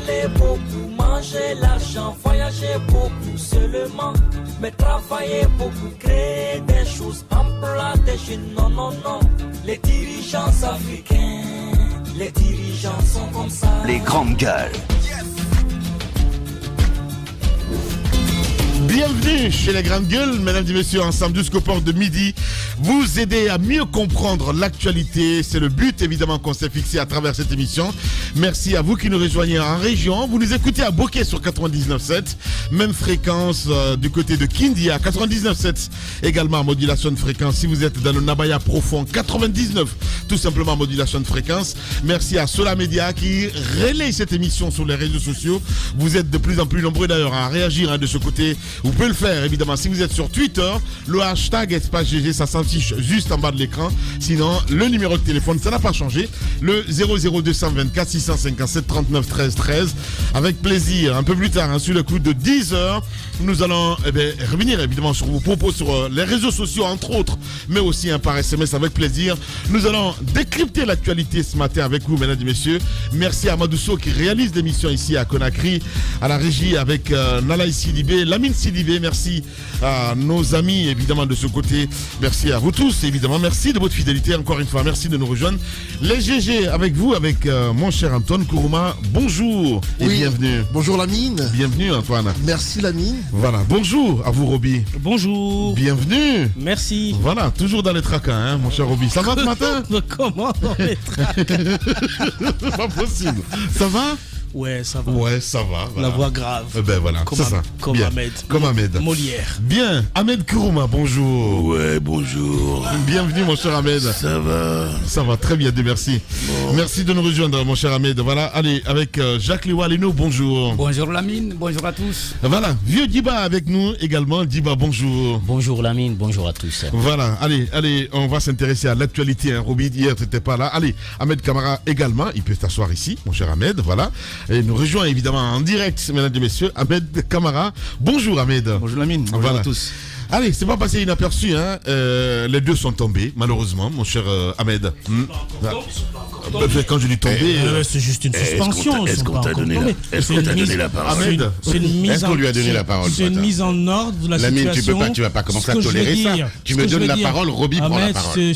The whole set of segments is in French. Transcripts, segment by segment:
parler beaucoup, manger l'argent, voyager beaucoup seulement, mais travailler beaucoup, créer des choses, emploi des jeunes, non, non, non. Les dirigeants africains, les dirigeants sont comme ça. Les grandes gueules. Bienvenue chez les grandes gueules, mesdames et messieurs, ensemble jusqu'au port de midi. Vous aider à mieux comprendre l'actualité, c'est le but évidemment qu'on s'est fixé à travers cette émission. Merci à vous qui nous rejoignez en région. Vous nous écoutez à Bokeh sur 99.7, même fréquence du côté de Kindia, 99.7, également en modulation de fréquence. Si vous êtes dans le Nabaya profond, 99, tout simplement en modulation de fréquence. Merci à Sola Media qui relaye cette émission sur les réseaux sociaux. Vous êtes de plus en plus nombreux d'ailleurs à réagir de ce côté. Vous pouvez le faire évidemment si vous êtes sur Twitter, le hashtag espace GG, ça s'affiche juste en bas de l'écran. Sinon, le numéro de téléphone, ça n'a pas changé, le 00224 657 39 13 13. Avec plaisir, un peu plus tard, sur le coup de 10h, nous allons revenir évidemment sur vos propos sur les réseaux sociaux entre autres, mais aussi par SMS avec plaisir. Nous allons décrypter l'actualité ce matin avec vous, mesdames et messieurs. Merci à Madousso qui réalise l'émission ici à Conakry, à la régie avec Nalaï Sidibé, Lamine Sidibé. Merci à nos amis évidemment de ce côté. Merci à vous tous évidemment. Merci de votre fidélité encore une fois. Merci de nous rejoindre. Les GG avec vous, avec mon cher Antoine Kourouma. Bonjour et bienvenue. Bonjour Lamine. Bienvenue Antoine. Merci Lamine. Voilà, bonjour à vous Roby. Bonjour. Bienvenue. Merci. Voilà, toujours dans les tracas, mon cher Roby. Ça va ce matin? Comment dans les tracas? Pas possible. Ça va? Ouais, ça va. Ouais, ça va. Voilà. La voix grave. Ben voilà, c'est ça. Comme bien. Ahmed. Comme Ahmed. Molière. Bien. Ahmed Kourouma, bonjour. Ouais, bonjour. Bienvenue, mon cher Ahmed. Ça va? Ça va très bien, Dieu merci. Bon. Merci de nous rejoindre, mon cher Ahmed. Voilà, allez, avec Jacques Liwaleno, bonjour. Bonjour Lamine, bonjour à tous. Voilà, vieux Diba avec nous également. Diba, bonjour. Bonjour Lamine, bonjour à tous. Voilà, allez, on va s'intéresser à l'actualité. Roby, hier, tu n'étais pas là. Allez, Ahmed Kamara également, il peut s'asseoir ici, mon cher Ahmed, voilà. Et nous rejoint évidemment en direct, mesdames et messieurs, Ahmed Kamara. Bonjour Ahmed. Bonjour Lamine, bonjour à tous. Allez, c'est pas passé inaperçu, les deux sont tombés, malheureusement, mon cher Ahmed. Quand je dis tomber, c'est juste une suspension. Est-ce qu'on t'a donné la parole? Ahmed, est-ce qu'on lui a donné la parole? C'est une mise en ordre de la Lamine, situation. tu vas pas commencer à tolérer ça. Tu me donnes la parole, Roby prend la parole. Tu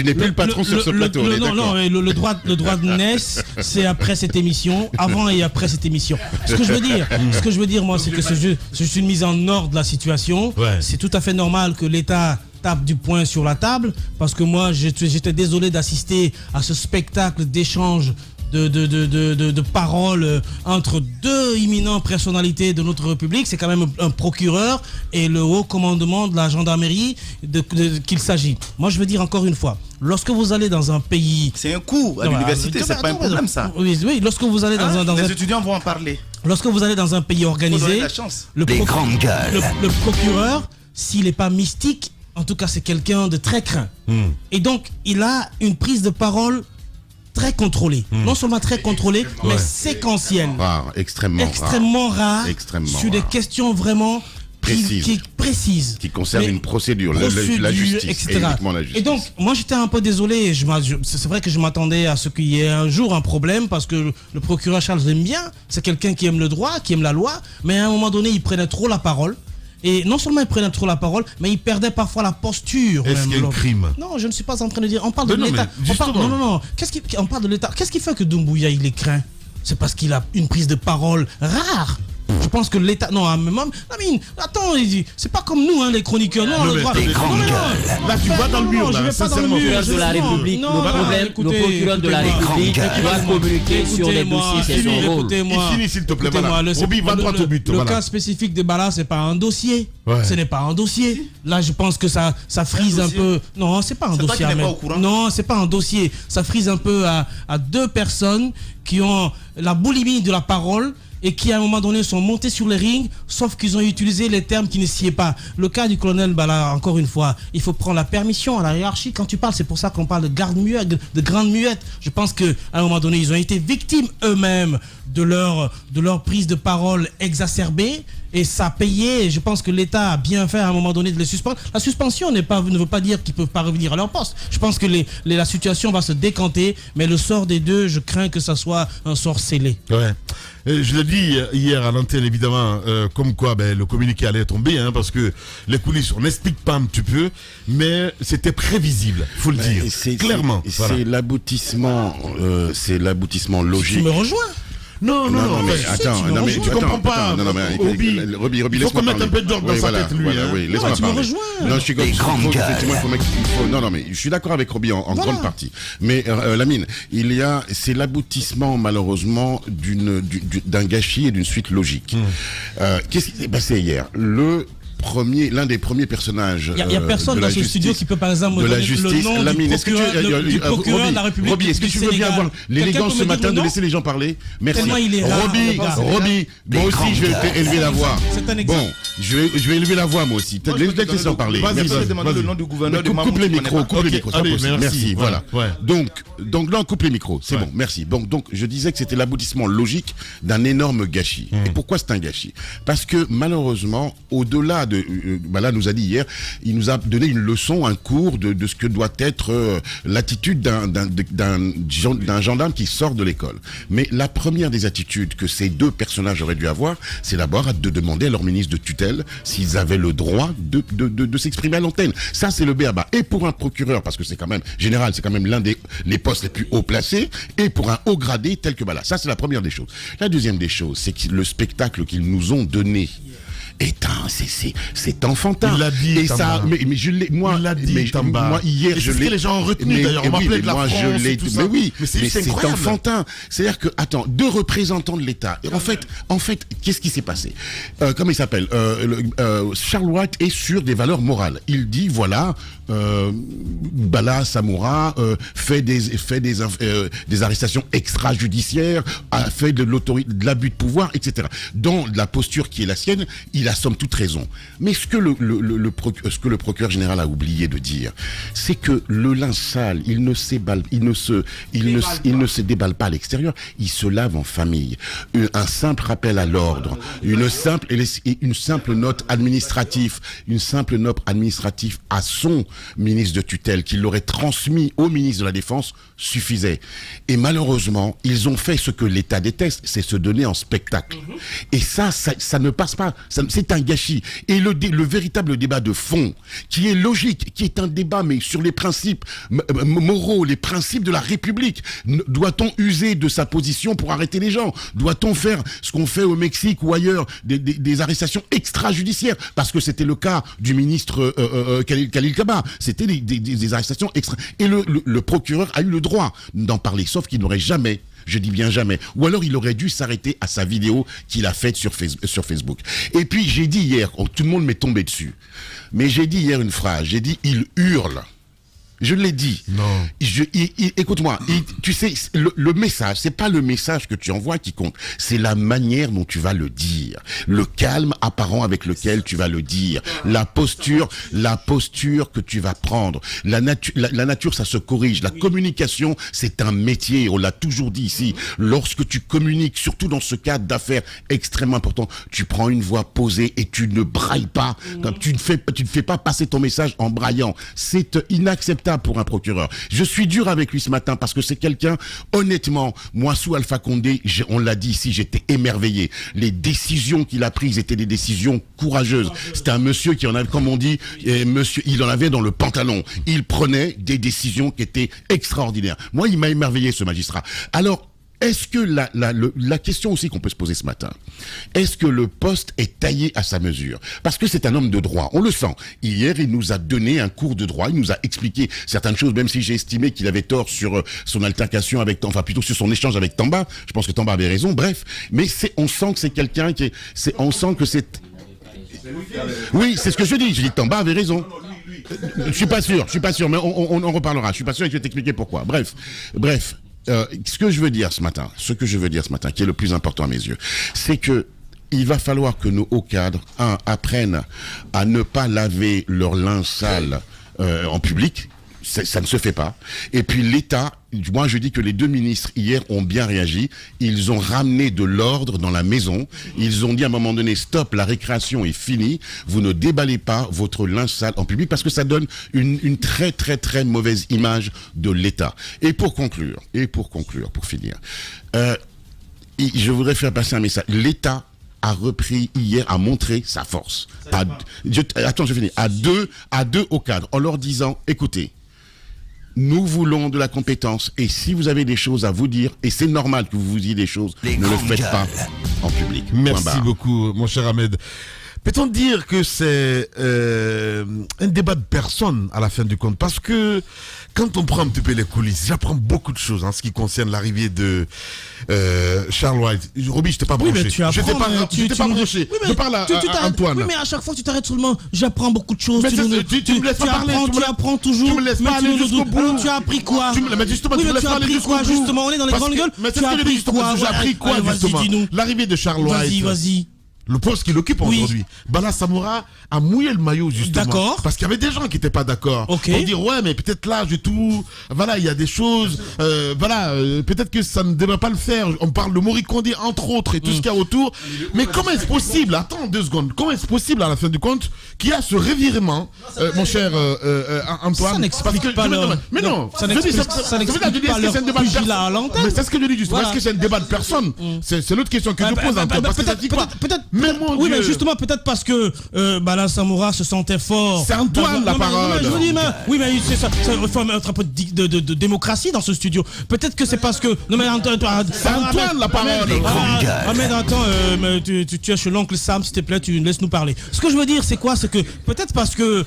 n'es plus le patron sur ce plateau. Non, le droit de naissance, c'est après cette émission, avant et après cette émission. Ce que je veux dire, moi, c'est que c'est juste une mise en ordre de la situation. Ouais. C'est tout à fait normal que l'État tape du poing sur la table, parce que moi j'étais désolé d'assister à ce spectacle d'échange de paroles entre deux éminentes personnalités de notre République. C'est quand même un procureur et le haut commandement de la gendarmerie qu'il s'agit. Moi je veux dire encore une fois, lorsque vous allez dans un pays... C'est un coup à l'université, c'est pas un problème ça. Oui, lorsque vous allez dans les étudiants vont en parler. Lorsque vous allez dans un pays organisé, le procureur, s'il n'est pas mystique, en tout cas c'est quelqu'un de très craint. Et donc il a une prise de parole très contrôlée. Non seulement très contrôlée, mais séquentielle. Extrêmement rare. Sur des questions vraiment précises. Qui concernent une procédure, la justice, etc. Et donc, moi j'étais un peu désolé. C'est vrai que je m'attendais à ce qu'il y ait un jour un problème, parce que le procureur Charles, j'aime bien. C'est quelqu'un qui aime le droit, qui aime la loi, mais à un moment donné, il prenait trop la parole. Et non seulement il prenait trop la parole, mais il perdait parfois la posture. Est-ce qu'il y a un crime? Non, je ne suis pas en train de dire. On parle de l'État. Non. On parle de l'État. Qu'est-ce qui fait que Doumbouya il est craint? C'est parce qu'il a une prise de parole rare. Je pense que l'État... Non, même... Attends, c'est pas comme nous, les chroniqueurs. Non, le droit... Là, tu vas dans le mur. Le procureur de la République, le procureur de la République doit communiquer sur les dossiers, c'est son rôle. Écoutez-moi, s'il te plaît. Roby, va droit au but. Le cas spécifique de Bala, c'est pas un dossier. Ce n'est pas un dossier. Là, je pense que ça frise un peu... Non, c'est pas un dossier. Non, c'est pas un dossier. Ça frise un peu à deux personnes qui ont la boulimie de la parole, et qui à un moment donné sont montés sur les rings, sauf qu'ils ont utilisé les termes qui ne s'y est pas. Le cas du colonel Bala, encore une fois, il faut prendre la permission à la hiérarchie quand tu parles. C'est pour ça qu'on parle de garde muette, de grande muette. Je pense qu'à un moment donné, ils ont été victimes eux-mêmes de leur prise de parole exacerbée, et ça a payé. Et je pense que l'État a bien fait à un moment donné de les suspendre. La suspension ne veut pas dire qu'ils ne peuvent pas revenir à leur poste. Je pense que la situation va se décanter, mais le sort des deux, je crains que ça soit un sort scellé. Ouais. Je l'ai dit hier à l'antenne, évidemment, comme quoi le communiqué allait tomber, parce que les coulisses, on n'explique pas un petit peu, mais c'était prévisible, il faut le dire, clairement. C'est l'aboutissement logique. Tu me rejoins? Non, mais attends, tu comprends pas. Roby, il faut qu'on mette un peu d'ordre dans sa tête, lui. Oui, laisse-moi parler. Non, je suis comme non, mais je suis d'accord avec Roby en grande partie. Mais Lamine, c'est l'aboutissement malheureusement d'un gâchis et d'une suite logique. Qu'est-ce qui s'est passé hier? L'un des premiers personnages. Il n'y a personne dans ce studio qui peut par exemple me donner le nom du procureur de la République. Roby, est-ce que tu veux bien avoir l'élégance ce matin de laisser les gens parler? Merci. Roby, moi aussi je vais élever la voix. Bon, je vais élever la voix moi aussi. Laisse les gens parler. Vas-y, demande le nom du gouverneur. Coupe les micros. Merci. Voilà. Donc là on coupe les micros. C'est bon. Merci. Donc je disais que c'était l'aboutissement logique d'un énorme gâchis. Et pourquoi c'est un gâchis? Parce que malheureusement, au-delà là nous a dit hier, il nous a donné une leçon, un cours de ce que doit être l'attitude d'un gendarme qui sort de l'école. Mais la première des attitudes que ces deux personnages auraient dû avoir, c'est d'abord de demander à leur ministre de tutelle s'ils avaient le droit de s'exprimer à l'antenne. Ça, c'est le b.a.-ba. Et pour un procureur, parce que c'est quand même général, c'est quand même l'un des postes les plus haut placés, et pour un haut gradé tel que Bala. Ça, c'est la première des choses. La deuxième des choses, c'est que le spectacle qu'ils nous ont donné, c'est enfantin. Il l'a dit, et ça, mais je l'ai, moi, il l'a dit, moi hier, je l'ai. Les gens ont retenu d'ailleurs. On m'appelait de la France, tout ça. Mais c'est enfantin. C'est-à-dire que, attends, deux représentants de l'État. En fait, qu'est-ce qui s'est passé? Comment il s'appelle? Charles White est sur des valeurs morales. Il dit voilà, Bala Samoura fait des arrestations extrajudiciaires, a fait de l'abus de pouvoir, etc. Dans la posture qui est la sienne, il a somme toute raison. Mais ce que le procureur général a oublié de dire, c'est que le linge sale, il ne se déballe pas à l'extérieur, il se lave en famille. Un simple rappel à l'ordre, une simple note administrative à son ministre de tutelle, qui l'aurait transmis au ministre de la Défense, suffisait. Et malheureusement, ils ont fait ce que l'État déteste, c'est se donner en spectacle. Et ça ne passe pas. C'est un gâchis. Et le véritable débat de fond, qui est logique, qui est un débat, mais sur les principes moraux, les principes de la République. Doit-on user de sa position pour arrêter les gens? Doit-on faire ce qu'on fait au Mexique ou ailleurs, des arrestations extrajudiciaires? Parce que c'était le cas du ministre Khalil Kaba. C'était des arrestations extra. Et le procureur a eu le droit d'en parler, sauf qu'il n'aurait jamais, je dis bien jamais, ou alors il aurait dû s'arrêter à sa vidéo qu'il a faite sur Facebook. Et puis j'ai dit hier, tout le monde m'est tombé dessus, mais j'ai dit hier une phrase, j'ai dit il hurle. Je l'ai dit. Non. Écoute-moi, tu sais, le message, c'est pas le message que tu envoies qui compte, c'est la manière dont tu vas le dire, le calme apparent avec lequel tu vas le dire, la posture que tu vas prendre. La nature, ça se corrige. La communication, c'est un métier. On l'a toujours dit ici. Lorsque tu communiques, surtout dans ce cadre d'affaires extrêmement important, tu prends une voix posée et tu ne brailles pas. Tu ne fais pas passer ton message en braillant. C'est inacceptable pour un procureur. Je suis dur avec lui ce matin parce que c'est quelqu'un, honnêtement, moi sous Alpha Condé, on l'a dit ici, j'étais émerveillé. Les décisions qu'il a prises étaient des décisions courageuses. C'était un monsieur qui en avait, comme on dit, il en avait dans le pantalon. Il prenait des décisions qui étaient extraordinaires. Moi, il m'a émerveillé ce magistrat. Alors, est-ce que la question aussi qu'on peut se poser ce matin, est-ce que le poste est taillé à sa mesure? Parce que c'est un homme de droit, on le sent. Hier, il nous a donné un cours de droit, il nous a expliqué certaines choses, même si j'ai estimé qu'il avait tort sur son altercation avec, enfin plutôt sur son échange avec Tamba. Je pense que Tamba avait raison, bref. Mais on sent que c'est quelqu'un on sent que c'est... Oui, c'est ce que je dis. Je dis que Tamba avait raison. Je suis pas sûr, mais on en reparlera. Je suis pas sûr et je vais t'expliquer pourquoi. Bref. ce que je veux dire ce matin, qui est le plus important à mes yeux, c'est que il va falloir que nos hauts cadres, apprennent à ne pas laver leur linge sale en public. Ça ne se fait pas. Et puis l'État, moi je dis que les deux ministres hier ont bien réagi. Ils ont ramené de l'ordre dans la maison. Ils ont dit à un moment donné, stop, la récréation est finie. Vous ne déballez pas votre linge sale en public parce que ça donne une très très très mauvaise image de l'État. Et pour conclure, pour finir, je voudrais faire passer un message. L'État a repris hier, a montré sa force. Je finis. À deux hauts cadres, en leur disant, écoutez, nous voulons de la compétence et si vous avez des choses à vous dire, et c'est normal que vous vous disiez des choses, ne le faites pas en public. Merci beaucoup, mon cher Ahmed. Peut-on dire que c'est un débat de personnes à la fin du compte? Parce que quand on prend un petit peu les coulisses, j'apprends beaucoup de choses en ce qui concerne l'arrivée de Charles White. Roby, je t'ai pas branché. Oui, mais tu apprends, je t'ai pas branché. Je parle à Antoine. Oui, mais à chaque fois tu t'arrêtes seulement. J'apprends beaucoup de choses. Mais tu me laisses pas parler. Tu apprends toujours. Tu me laisses pas aller jusqu'au bout. Alors, tu as appris quoi? Mais justement, tu me laisses pas aller jusqu'au bout. Justement, on est dans les grandes gueules. Mais c'est ce que je dis justement. J'ai appris quoi justement? L'arrivée de Charles White. Vas-y. Le poste qu'il occupe aujourd'hui. Bala Samoura a mouillé le maillot justement. D'accord. Parce qu'il y avait des gens qui n'étaient pas d'accord. Okay. On dit ouais mais peut-être là je tout. Voilà il y a des choses. Peut-être que ça ne devrait pas le faire. On parle de Mori Kondé entre autres et tout ce qu'il y a autour. Mais comment est-ce possible? Attends 2 secondes. Comment est-ce possible à la fin du compte qu'il y a ce revirement, mon cher Antoine? Ça n'explique pas leur... Mais non. Ça n'explique pas leur pugilat à l'antenne. Mais c'est ce que je dis justement. Est-ce que c'est un débat de personne? C'est l'autre question que je pose Antoine. Parce que ça dit quoi? Mais mon oui, Dieu. mais justement, peut-être parce que Bala Samoura se sentait fort. C'est Antoine la parole. Je vous dis, oui, mais c'est ça. Il faut mettre un peu de démocratie dans ce studio. Peut-être que c'est parce que. Non, mais c'est Antoine la parole. Ahmed, attends, tu es chez l'oncle Sam, s'il te plaît, tu laisses nous parler. Ce que je veux dire, c'est quoi? C'est que peut-être parce que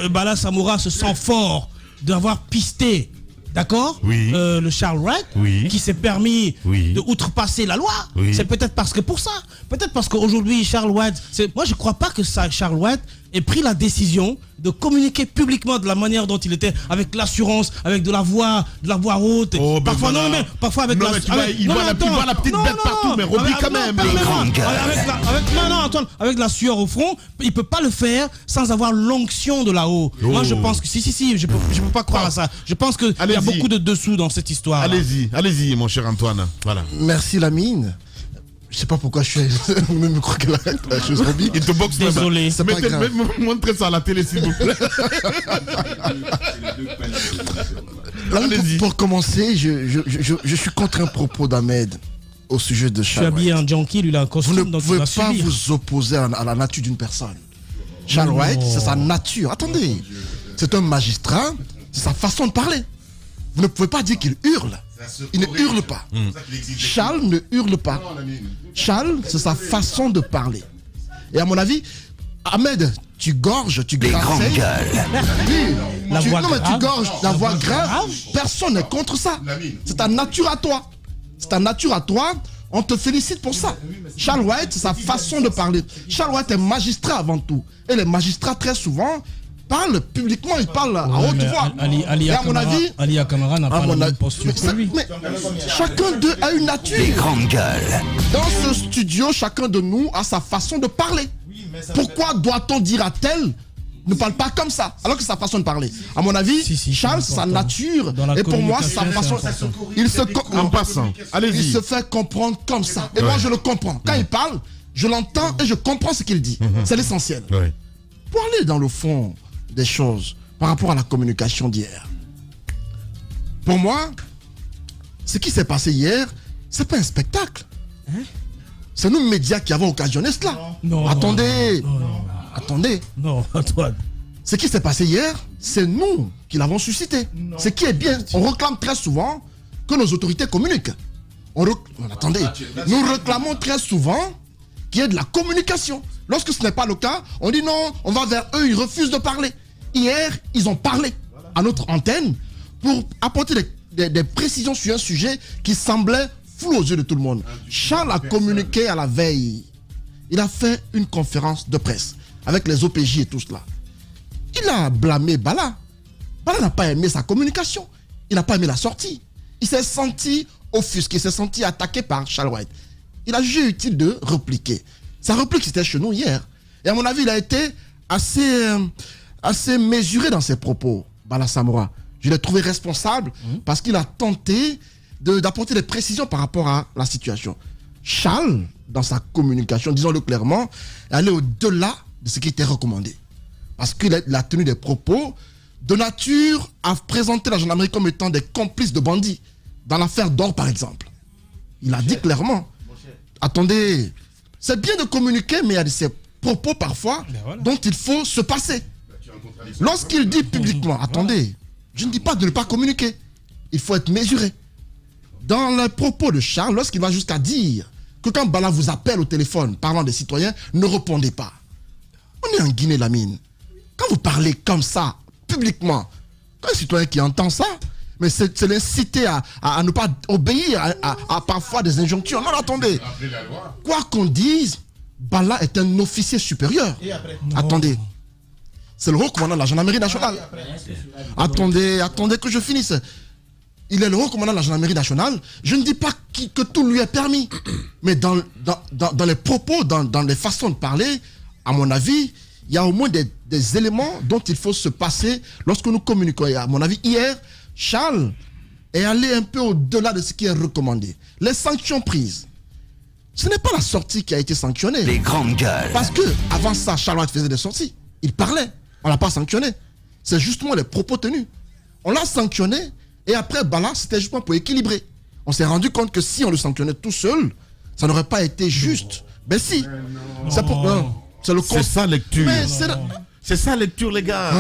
Bala Samoura se sent fort d'avoir pisté. D'accord? Oui. Le Charles White, oui, qui s'est permis oui, de outrepasser la loi. Oui. C'est peut-être parce que pour ça. Peut-être parce qu'aujourd'hui, Charles White... Moi, je ne crois pas que Charles White ait pris la décision de communiquer publiquement de la manière dont il était, avec l'assurance, avec de la voix haute. Oh, parfois, ben non, mais parfois avec non, la... Il voit la petite bête partout, mais Roby quand même. Antoine, avec la sueur au front, il ne peut pas le faire sans avoir l'onction de là-haut. Oh. Moi, je pense que si, je peux pas croire à ça. Je pense qu'il y a beaucoup de dessous dans cette histoire. Allez-y, mon cher Antoine. Voilà. Merci Lamine. Je sais pas pourquoi je me crois qu'elle arrête la chose, Roby. Il te boxe. Désolé. C'est pas grave. Montrez ça à la télé, s'il vous plaît. Pour commencer, je suis contre un propos d'Ahmed au sujet de Charles White. Tu as habillé un junkie, lui, il a un costume. Vous ne pouvez pas vous opposer à la nature d'une personne. Charles White, c'est sa nature. Attendez, c'est un magistrat, c'est sa façon de parler. Vous ne pouvez pas dire qu'il hurle. Il ne hurle pas. Charles ne hurle pas. Charles, c'est sa façon de parler. Et à mon avis, Ahmed, tu gorges, tu grassais. Tu gorges la voix grave. Personne n'est contre ça. C'est ta nature à toi. C'est ta nature à toi. On te félicite pour ça. Charles White, c'est sa façon de parler. Charles White est magistrat avant tout. Et les magistrats, très souvent, parle publiquement, il parle à haute voix. Et à mon avis, Ali Akamara n'a pas la même posture que lui. Mais chacun d'eux a une nature. Les grandes gueules. Dans ce studio, chacun de nous a sa façon de parler. Pourquoi doit-on dire à tel ne parle pas comme ça, alors que c'est sa façon de parler? À mon avis, Charles, sa nature, et pour moi, sa façon. Il se fait comprendre comme ça. Et moi, je le comprends. Quand il parle, je l'entends et je comprends ce qu'il dit. C'est l'essentiel. Pour aller dans le fond des choses par rapport à la communication d'hier. Pour moi, ce qui s'est passé hier, c'est pas un spectacle. C'est nous, médias, qui avons occasionné cela. Attendez. Non, Antoine. Ce qui s'est passé hier, c'est nous qui l'avons suscité. Ce qui est bien, on réclame très souvent que nos autorités communiquent. Attendez, nous réclamons très souvent qu'il y ait de la communication. Lorsque ce n'est pas le cas, on dit non, on va vers eux, ils refusent de parler. Hier, ils ont parlé à notre antenne pour apporter des précisions sur un sujet qui semblait flou aux yeux de tout le monde. Charles a communiqué à la veille. Il a fait une conférence de presse avec les OPJ et tout cela. Il a blâmé Bala. Bala n'a pas aimé sa communication. Il n'a pas aimé la sortie. Il s'est senti offusqué, il s'est senti attaqué par Charles White. Il a jugé utile de répliquer. Sa réplique, c'était chez nous hier. Et à mon avis, il a été assez mesuré dans ses propos, Bala Samoura. Je l'ai trouvé responsable parce qu'il a tenté d'apporter des précisions par rapport à la situation. Charles, dans sa communication, disons-le clairement, est allé au-delà de ce qui était recommandé. Parce qu'il a tenu des propos de nature à présenter la gendarmerie comme étant des complices de bandits. Dans l'affaire d'or, par exemple. Il a dit clairement. Attendez, c'est bien de communiquer, mais il y a ces propos parfois dont il faut se passer. Lorsqu'il dit publiquement, attendez, je ne dis pas de ne pas communiquer. Il faut être mesuré. Dans les propos de Charles, lorsqu'il va jusqu'à dire que quand Bala vous appelle au téléphone parlant des citoyens, ne répondez pas. On est en Guinée, Lamine. Quand vous parlez comme ça, publiquement, un citoyen qui entend ça, mais c'est l'inciter à ne pas obéir à parfois des injonctions. Non, attendez. Quoi qu'on dise, Bala est un officier supérieur. Attendez. C'est le haut commandant de la gendarmerie nationale. Attendez que je finisse. Il est le haut commandant de la gendarmerie nationale. Je ne dis pas que tout lui est permis. Mais dans les propos, dans les façons de parler, à mon avis, il y a au moins des éléments dont il faut se passer lorsque nous communiquons. Et à mon avis, hier, Charles est allé un peu au-delà de ce qui est recommandé. Les sanctions prises, ce n'est pas la sortie qui a été sanctionnée. Les grandes gueules. Parce que avant ça, Charles White faisait des sorties. Il parlait. On ne l'a pas sanctionné. C'est justement les propos tenus. On l'a sanctionné et après, Bala, c'était justement pour équilibrer. On s'est rendu compte que si on le sanctionnait tout seul, ça n'aurait pas été juste. Ben si. C'est ça lecture. Mais c'est ça lecture, les gars.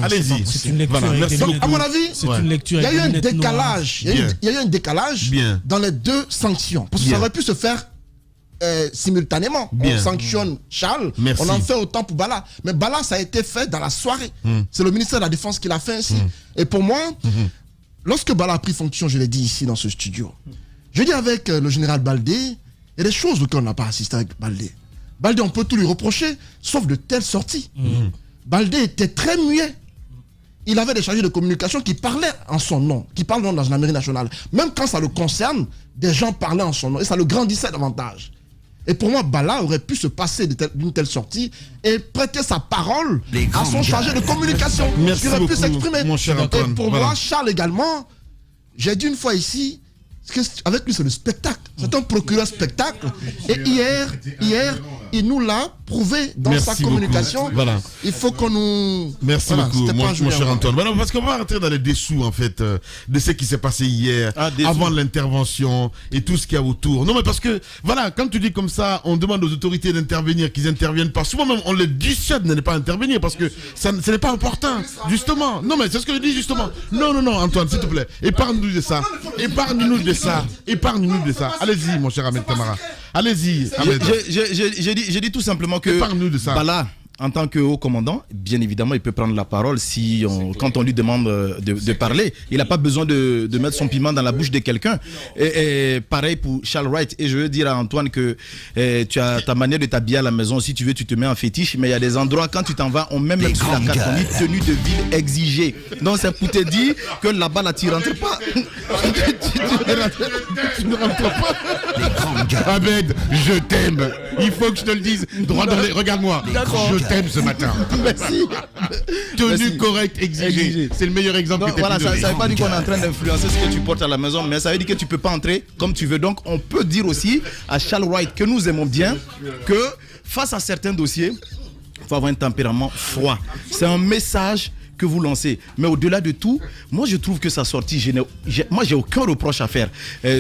Allez-y. C'est une lecture. Voilà, merci. Donc, à mon avis, c'est une lecture. Il y a eu un décalage. Il y a eu un décalage dans les deux sanctions. Parce que ça aurait pu se faire simultanément. On sanctionne Charles, on en fait autant pour Bala. Mais Bala, ça a été fait dans la soirée. C'est le ministère de la Défense qui l'a fait ainsi. Et pour moi, lorsque Bala a pris fonction, je l'ai dit ici dans ce studio, je dis avec le général Baldé, il y a des choses auxquelles on n'a pas assisté avec Baldé. Baldé, on peut tout lui reprocher, sauf de telles sorties. Baldé était très muet. Il avait des chargés de communication qui parlaient en son nom, qui parlent dans la gendarmerie nationale. Même quand ça le concerne, des gens parlaient en son nom et ça le grandissait davantage. Et pour moi, Bala aurait pu se passer d'une telle sortie et prêter sa parole à son chargé de communication. Merci qui aurait pu beaucoup, s'exprimer. mon cher Antoine. Et pour moi, Charles également, j'ai dit une fois ici, avec lui c'est le spectacle. C'est un procureur spectacle. Et hier, il nous l'a prouvé dans sa communication. Voilà. Il faut qu'on nous... Merci beaucoup, mon cher Antoine. Voilà, parce qu'on va rentrer dans les dessous, en fait, de ce qui s'est passé hier, avant l'intervention et tout ce qu'il y a autour. Non, mais parce que, voilà, quand tu dis comme ça, on demande aux autorités d'intervenir, qu'ils interviennent pas. Souvent même, on les dissuade de ne pas intervenir parce que ce n'est pas important, justement. Non, mais c'est ce que je dis, justement. Non, Antoine, s'il te plaît, épargne-nous de ça. Épargne-nous de ça. Allez-y, mon cher Ahmed Kamara. Allez-y, Ahmed. J'ai dit tout simplement que Bala, en tant que haut commandant, bien évidemment, il peut prendre la parole quand on lui demande de parler. Il n'a pas besoin de mettre son piment dans la bouche de quelqu'un. Et pareil pour Charles White. Et je veux dire à Antoine que tu as ta manière de t'habiller à la maison. Si tu veux, tu te mets en fétiche. Mais il y a des endroits, quand tu t'en vas, on met même sur la carte, on dit tenue de ville exigée. Donc c'est pour te dire que là-bas, là, tu ne rentres pas. Tu ne rentres pas. Ahmed, je t'aime. Il faut que je te le dise. Droit dans les... Regarde-moi. Je t'aime ce matin. Merci. Tenue correcte, exigée. C'est le meilleur exemple que tu as pu donner. Ça ne veut pas dire qu'on est en train d'influencer ce que tu portes à la maison, mais ça veut dire que tu ne peux pas entrer comme tu veux. Donc, on peut dire aussi à Charles White que nous aimons bien que face à certains dossiers, il faut avoir un tempérament froid. C'est un message que vous lancez. Mais au-delà de tout, moi je trouve que sa sortie, moi j'ai aucun reproche à faire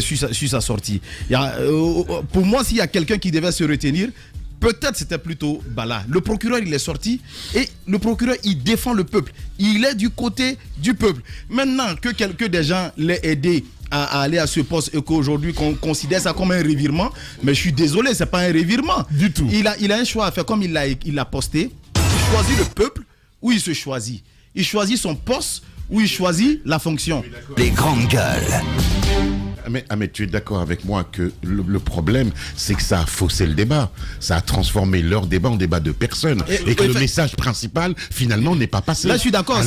sur sa sortie. Pour moi, s'il y a quelqu'un qui devait se retenir, peut-être c'était plutôt Bala. Le procureur, il est sorti et le procureur, il défend le peuple. Il est du côté du peuple. Maintenant que des gens l'aient aidé à aller à ce poste et qu'aujourd'hui qu'on considère ça comme un revirement, mais je suis désolé, c'est pas un revirement. Du tout. Il a un choix à faire, comme il l'a posté. Il choisit le peuple ou il se choisit. Il choisit son poste ou il choisit la fonction. Les grandes gueules. mais tu es d'accord avec moi que le problème, c'est que ça a faussé le débat. Ça a transformé leur débat en débat de personnes. Et que le message principal, finalement, n'est pas passé. Là, je suis d'accord.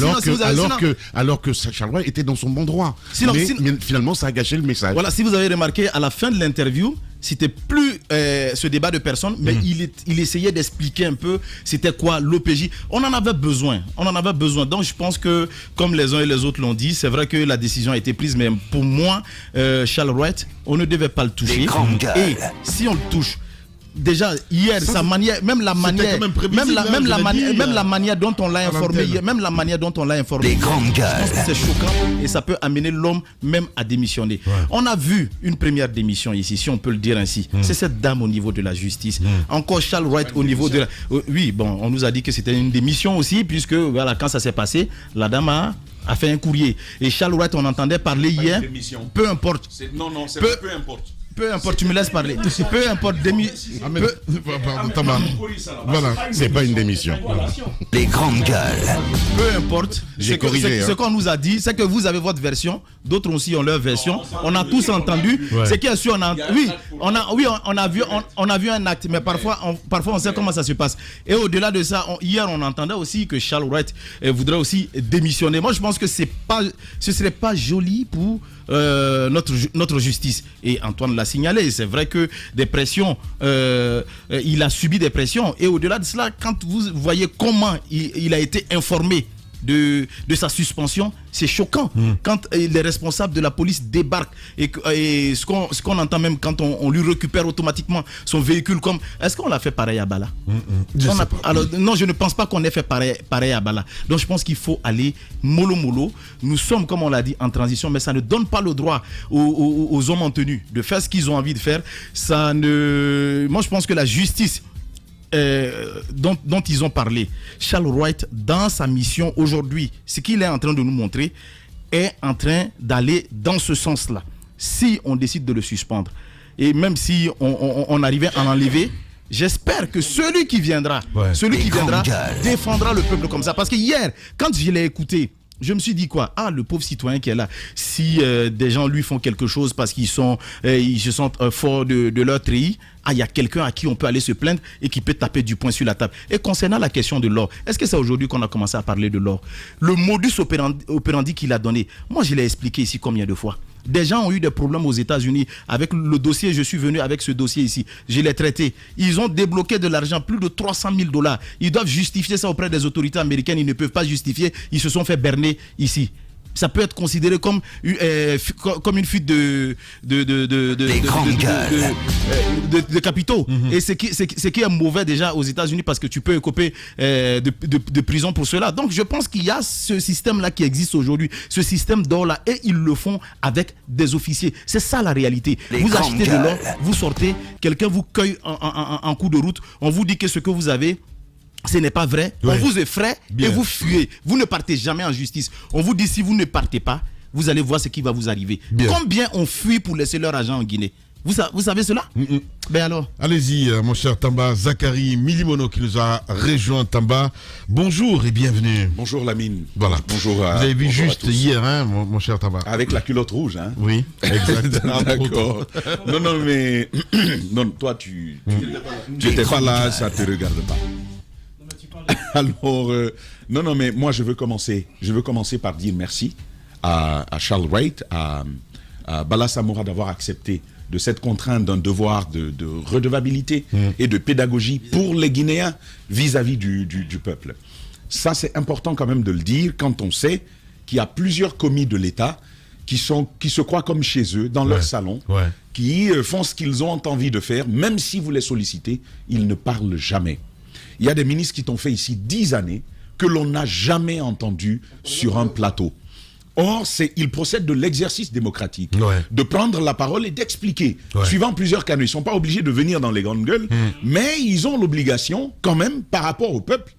Alors que Charles Wright était dans son bon droit. Mais finalement, ça a gâché le message. Voilà, si vous avez remarqué, à la fin de l'interview, c'était plus ce débat de personnes, mais il essayait d'expliquer un peu c'était quoi l'OPJ. On en avait besoin. Donc je pense que, comme les uns et les autres l'ont dit, c'est vrai que la décision a été prise, mais pour moi, Charles Wright, on ne devait pas le toucher. Et si on le touche, déjà hier, sa manière, même la manière dont on l'a informé, les grandes gueules. Je pense que c'est choquant et ça peut amener l'homme même à démissionner. Ouais. On a vu une première démission ici, si on peut le dire ainsi. C'est cette dame au niveau de la justice. Encore Charles Wright au niveau de la... Oui, bon, on nous a dit que c'était une démission aussi, puisque voilà, quand ça s'est passé, la dame a fait un courrier. Et Charles Wright, on entendait parler hier. Peu importe. Peu importe. Peu importe, tu me laisses parler. Peu importe, voilà, c'est pas une démission. Les grandes gueules. Peu importe. J'ai corrigé. Ce qu'on nous a dit, c'est que vous avez votre version, d'autres aussi ont leur version. On a tous entendu. Ouais. C'est qu'il y a su, on a vu un acte, mais parfois on sait comment ça se passe. Et au-delà de ça, hier on entendait aussi que Charles Wright voudrait aussi démissionner. Moi, je pense que ce serait pas joli pour notre justice. Et Antoine l'a signalé, c'est vrai que des pressions, il a subi des pressions. Et au-delà de cela, quand vous voyez comment il a été informé de sa suspension, c'est choquant. Quand les responsables de la police débarquent et ce qu'on entend même quand on lui récupère automatiquement son véhicule, comme est-ce qu'on l'a fait pareil à Bala? Alors non, je ne pense pas qu'on ait fait pareil à Bala. Donc je pense qu'il faut aller mollo. Nous sommes, comme on l'a dit, en transition, mais ça ne donne pas le droit aux hommes en tenue de faire ce qu'ils ont envie de faire. Moi je pense que la justice dont ils ont parlé, Charles Wright, dans sa mission aujourd'hui, ce qu'il est en train de nous montrer est en train d'aller dans ce sens-là. Si on décide de le suspendre, et même si on arrivait à l'enlever, j'espère que celui qui viendra défendra le peuple comme ça. Parce que hier, quand je l'ai écouté, je me suis dit quoi? Ah, le pauvre citoyen qui est là. Si des gens lui font quelque chose parce qu'ils se sentent forts de leur treillis, il y a quelqu'un à qui on peut aller se plaindre et qui peut taper du poing sur la table. Et concernant la question de l'or, est-ce que c'est aujourd'hui qu'on a commencé à parler de l'or? Le modus operandi qu'il a donné, moi je l'ai expliqué ici combien de fois. Des gens ont eu des problèmes aux États-Unis avec le dossier. Je suis venu avec ce dossier ici. Je l'ai traité. Ils ont débloqué de l'argent, plus de 300 000 $. Ils doivent justifier ça auprès des autorités américaines. Ils ne peuvent pas justifier. Ils se sont fait berner ici. Ça peut être considéré comme une fuite de capitaux. Et ce qui est mauvais déjà aux États-Unis, parce que tu peux écoper de prison pour cela. Donc je pense qu'il y a ce système-là qui existe aujourd'hui, ce système d'or-là, et ils le font avec des officiers. C'est ça la réalité. Vous achetez de l'or, vous sortez, quelqu'un vous cueille en cours de route, on vous dit que ce que vous avez, ce n'est pas vrai, on vous effraie et vous fuyez. Vous ne partez jamais en justice. On vous dit si vous ne partez pas, vous allez voir ce qui va vous arriver. Combien ont fui pour laisser leur argent en Guinée? Vous savez cela? Ben alors. Allez-y, mon cher Tamba, Zachary Milimono qui nous a rejoint. Tamba, bonjour et bienvenue. Bonjour Lamine. Voilà. Bonjour. Vous avez vu juste hier, hein, mon cher Tamba. Avec la culotte rouge, hein. Oui, exact. D'accord. Non, mais non, toi tu n'étais pas là, ça te regarde pas. Alors, non, mais moi je veux commencer par dire merci à Charles Wright, à Bala Samoura d'avoir accepté de cette contrainte d'un devoir de redevabilité et de pédagogie pour les Guinéens vis-à-vis du peuple. Ça, c'est important quand même de le dire quand on sait qu'il y a plusieurs commis de l'État qui se croient comme chez eux, dans leur salon, qui font ce qu'ils ont envie de faire, même si vous les sollicitez, ils ne parlent jamais. Il y a des ministres qui t'ont fait ici 10 années que l'on n'a jamais entendu sur un plateau. Or, ils procèdent de l'exercice démocratique, de prendre la parole et d'expliquer, suivant plusieurs canaux. Ils ne sont pas obligés de venir dans les grandes gueules, mais ils ont l'obligation, quand même, par rapport au peuple,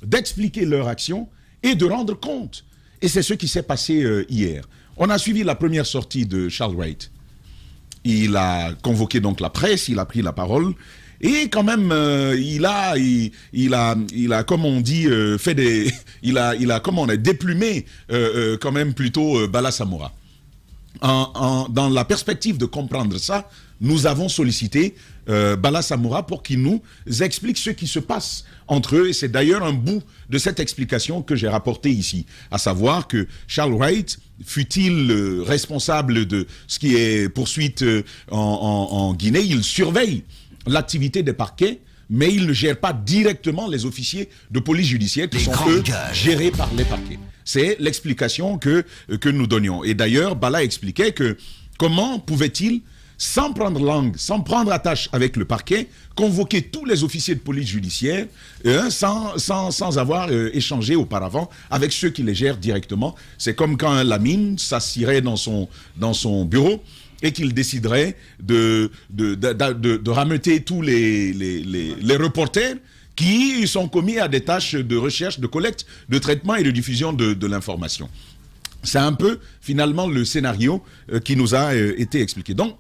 d'expliquer leur action et de rendre compte. Et c'est ce qui s'est passé hier. On a suivi la première sortie de Charles Wright. Il a convoqué donc la presse, il a pris la parole. Et quand même, il a comme on dit, déplumé quand même plutôt Bala Samoura. dans la perspective de comprendre ça, nous avons sollicité Bala Samoura pour qu'il nous explique ce qui se passe entre eux. Et c'est d'ailleurs un bout de cette explication que j'ai rapporté ici. À savoir que Charles Wright, fut-il responsable de ce qui est poursuite en Guinée, il surveille l'activité des parquets, mais il ne gère pas directement les officiers de police judiciaire qui sont, eux, gérés par les parquets. C'est l'explication que nous donnions. Et d'ailleurs, Bala expliquait que comment pouvait-il, sans prendre langue, sans prendre attache avec le parquet, convoquer tous les officiers de police judiciaire sans avoir échangé auparavant avec ceux qui les gèrent directement. C'est comme quand Lamine s'assirait dans son bureau et qu'il déciderait de rameuter tous les reporters qui sont commis à des tâches de recherche, de collecte, de traitement et de diffusion de l'information. C'est un peu, finalement, le scénario qui nous a été expliqué. Donc,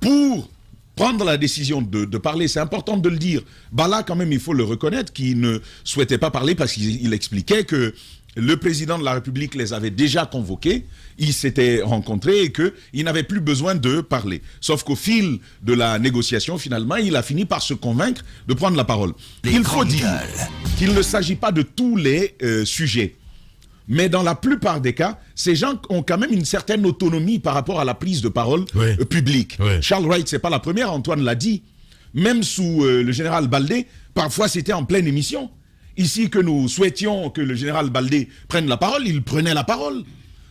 pour prendre la décision de parler, c'est important de le dire. Bala, quand même, il faut le reconnaître, qui ne souhaitait pas parler parce qu'il expliquait que le président de la République les avait déjà convoqués, ils s'étaient rencontrés et qu'il n'avait plus besoin de parler. Sauf qu'au fil de la négociation, finalement, il a fini par se convaincre de prendre la parole. Il faut dire qu'il ne s'agit pas de tous les sujets. Mais dans la plupart des cas, ces gens ont quand même une certaine autonomie par rapport à la prise de parole publique. Charles Wright, c'est pas la première, Antoine l'a dit. Même sous le général Baldé, parfois c'était en pleine émission. Ici que nous souhaitions que le général Baldé prenne la parole, il prenait la parole.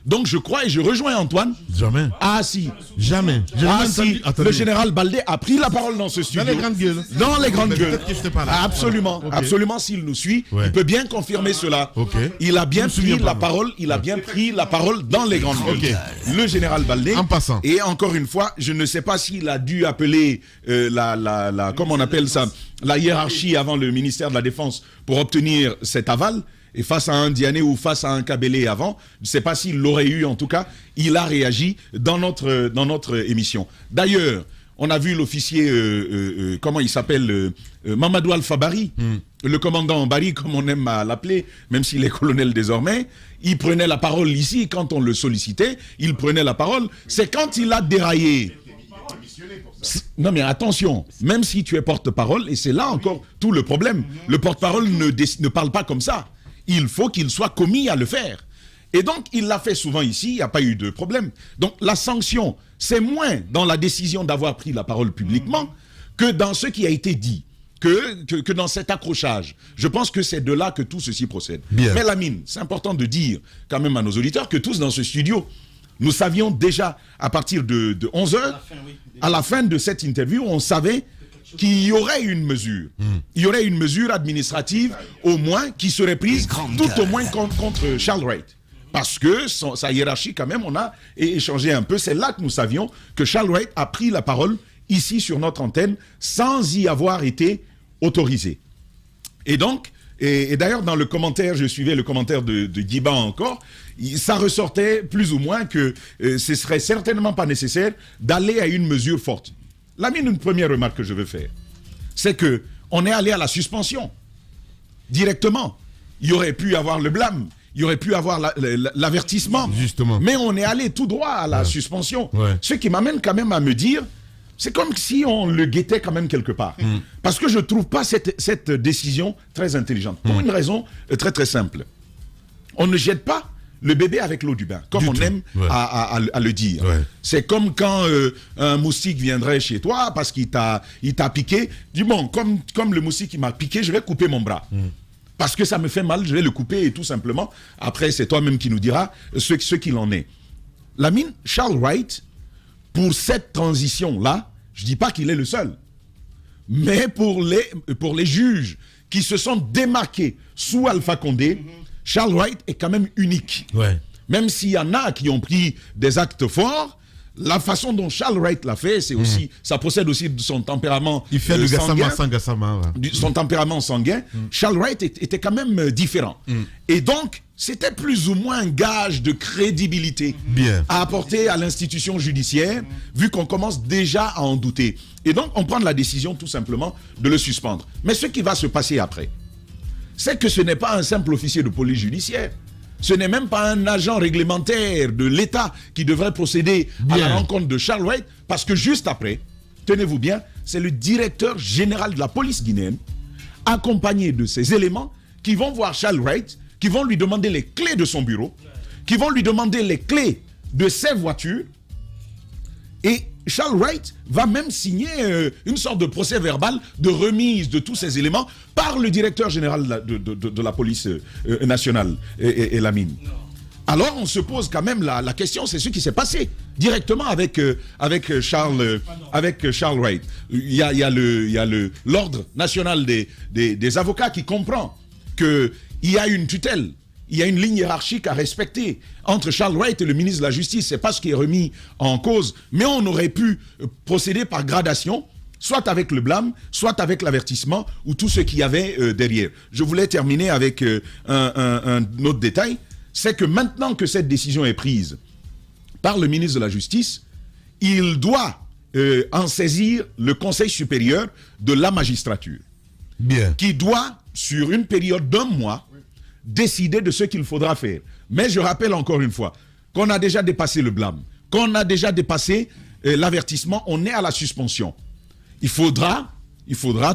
Donc je crois et je rejoins Antoine. Jamais. Ah si. Jamais. Ah si. Le général Baldé a pris la parole dans ce studio. Dans les grandes gueules. Dans les grandes gueules. Absolument. Okay. Absolument, s'il nous suit, il peut bien confirmer cela. Il a bien pris la parole. Il a bien pris la parole dans les grandes gueules. Le général Baldé. En passant. Et encore une fois, je ne sais pas s'il a dû appeler comment on appelle ça, la hiérarchie avant le ministère de la Défense pour obtenir cet aval. Et face à un Diané ou face à un Kabélé avant, je ne sais pas s'il l'aurait eu, en tout cas, il a réagi dans notre émission. D'ailleurs, on a vu l'officier, comment il s'appelle, Mamadou Al-Fabari, le commandant Bari, comme on aime à l'appeler, même s'il est colonel désormais, il prenait la parole ici, quand on le sollicitait, il prenait la parole. C'est quand il a déraillé. Non mais attention, même si tu es porte-parole, et c'est là encore tout le problème, le porte-parole ne parle pas comme ça. Il faut qu'il soit commis à le faire. Et donc, il l'a fait souvent ici, il n'y a pas eu de problème. Donc, la sanction, c'est moins dans la décision d'avoir pris la parole publiquement que dans ce qui a été dit, que dans cet accrochage. Je pense que c'est de là que tout ceci procède. Bien. Mais Lamine, c'est important de dire quand même à nos auditeurs que tous dans ce studio, nous savions déjà à partir de 11h, à la fin de cette interview, on savait qu'il y aurait une mesure. Il y aurait une mesure administrative, au moins, qui serait prise, tout au moins contre Charles Wright. Parce que sa hiérarchie, quand même, on a échangé un peu. C'est là que nous savions que Charles Wright a pris la parole, ici, sur notre antenne, sans y avoir été autorisé. Et donc, et d'ailleurs, dans le commentaire, je suivais le commentaire de Guiba encore, ça ressortait plus ou moins que ce serait certainement pas nécessaire d'aller à une mesure forte. Une première remarque que je veux faire, c'est que on est allé à la suspension directement. Il y aurait pu avoir le blâme, il y aurait pu avoir l'avertissement. Justement. Mais on est allé tout droit à la suspension. Ce qui m'amène quand même à me dire, c'est comme si on le guettait quand même quelque part. Parce que je ne trouve pas cette décision très intelligente. Pour une raison très très simple. On ne jette pas le bébé avec l'eau du bain, comme on aime à le dire. C'est comme quand un moustique viendrait chez toi parce qu'il t'a piqué. Dis bon, comme le moustique qui m'a piqué, je vais couper mon bras. Parce que ça me fait mal, je vais le couper et tout simplement. Après, c'est toi-même qui nous diras ce qu'il en est. Charles Wright, pour cette transition-là, je ne dis pas qu'il est le seul. Mais pour les juges qui se sont démarqués sous Alpha Condé, Charles Wright est quand même unique. Même s'il y en a qui ont pris des actes forts, la façon dont Charles Wright l'a fait, c'est aussi, ça procède aussi de son tempérament il fait le sanguin, Gassama. Son tempérament sanguin. Charles Wright était quand même différent. Et donc, c'était plus ou moins un gage de crédibilité à apporter à l'institution judiciaire, vu qu'on commence déjà à en douter. Et donc, on prend la décision tout simplement de le suspendre. Mais ce qui va se passer après, c'est que ce n'est pas un simple officier de police judiciaire. Ce n'est même pas un agent réglementaire de l'État qui devrait procéder à la rencontre de Charles Wright, parce que juste après, tenez-vous bien, c'est le directeur général de la police guinéenne, accompagné de ces éléments, qui vont voir Charles Wright, qui vont lui demander les clés de son bureau, qui vont lui demander les clés de ses voitures. Et Charles Wright va même signer une sorte de procès verbal de remise de tous ces éléments par le directeur général de la police nationale et la mine. Alors on se pose quand même la question, c'est ce qui s'est passé directement avec Charles Wright. Il y a l'ordre national des avocats qui comprend qu'il y a une tutelle, il y a une ligne hiérarchique à respecter entre Charles Wright et le ministre de la Justice. C'est pas ce qui est remis en cause, mais on aurait pu procéder par gradation, soit avec le blâme, soit avec l'avertissement ou tout ce qu'il y avait derrière. Je voulais terminer avec un autre détail, c'est que maintenant que cette décision est prise par le ministre de la Justice, il doit en saisir le Conseil supérieur de la magistrature, qui doit, sur une période d'1 mois, décider de ce qu'il faudra faire. Mais je rappelle encore une fois qu'on a déjà dépassé le blâme, qu'on a déjà dépassé l'avertissement, on est à la suspension. Il faudra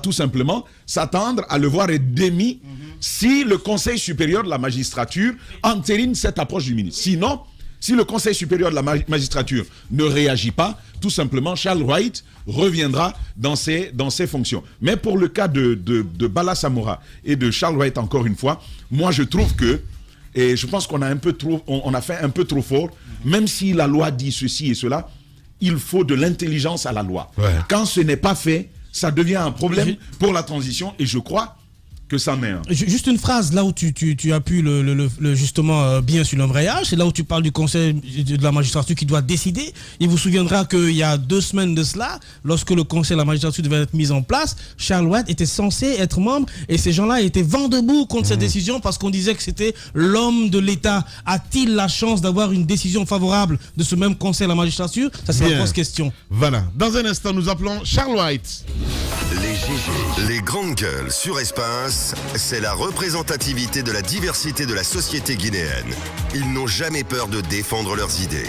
tout simplement s'attendre à le voir être démis si le Conseil supérieur de la magistrature entérine cette approche du ministre. Sinon, si le Conseil supérieur de la magistrature ne réagit pas, tout simplement, Charles Wright reviendra dans ses fonctions. Mais pour le cas de Bala Samoura et de Charles Wright, encore une fois, moi je trouve que, et je pense qu'on a on a fait un peu trop fort, même si la loi dit ceci et cela, il faut de l'intelligence à la loi. Ouais. Quand ce n'est pas fait, ça devient un problème pour la transition, et je crois que ça met. Juste une phrase, là où tu appuies justement bien sur l'embrayage, c'est là où tu parles du Conseil de la magistrature qui doit décider. Il vous souviendra qu'il y a 2 semaines de cela, lorsque le Conseil de la magistrature devait être mis en place, Charles Wright était censé être membre, et ces gens-là étaient vent debout contre cette décision parce qu'on disait que c'était l'homme de l'État. A-t-il la chance d'avoir une décision favorable de ce même Conseil de la magistrature? Ça, c'est la grosse question. Voilà. Dans un instant, nous appelons Charles Wright. Les GG, les grandes gueules sur Espace, c'est la représentativité de la diversité de la société guinéenne. Ils n'ont jamais peur de défendre leurs idées.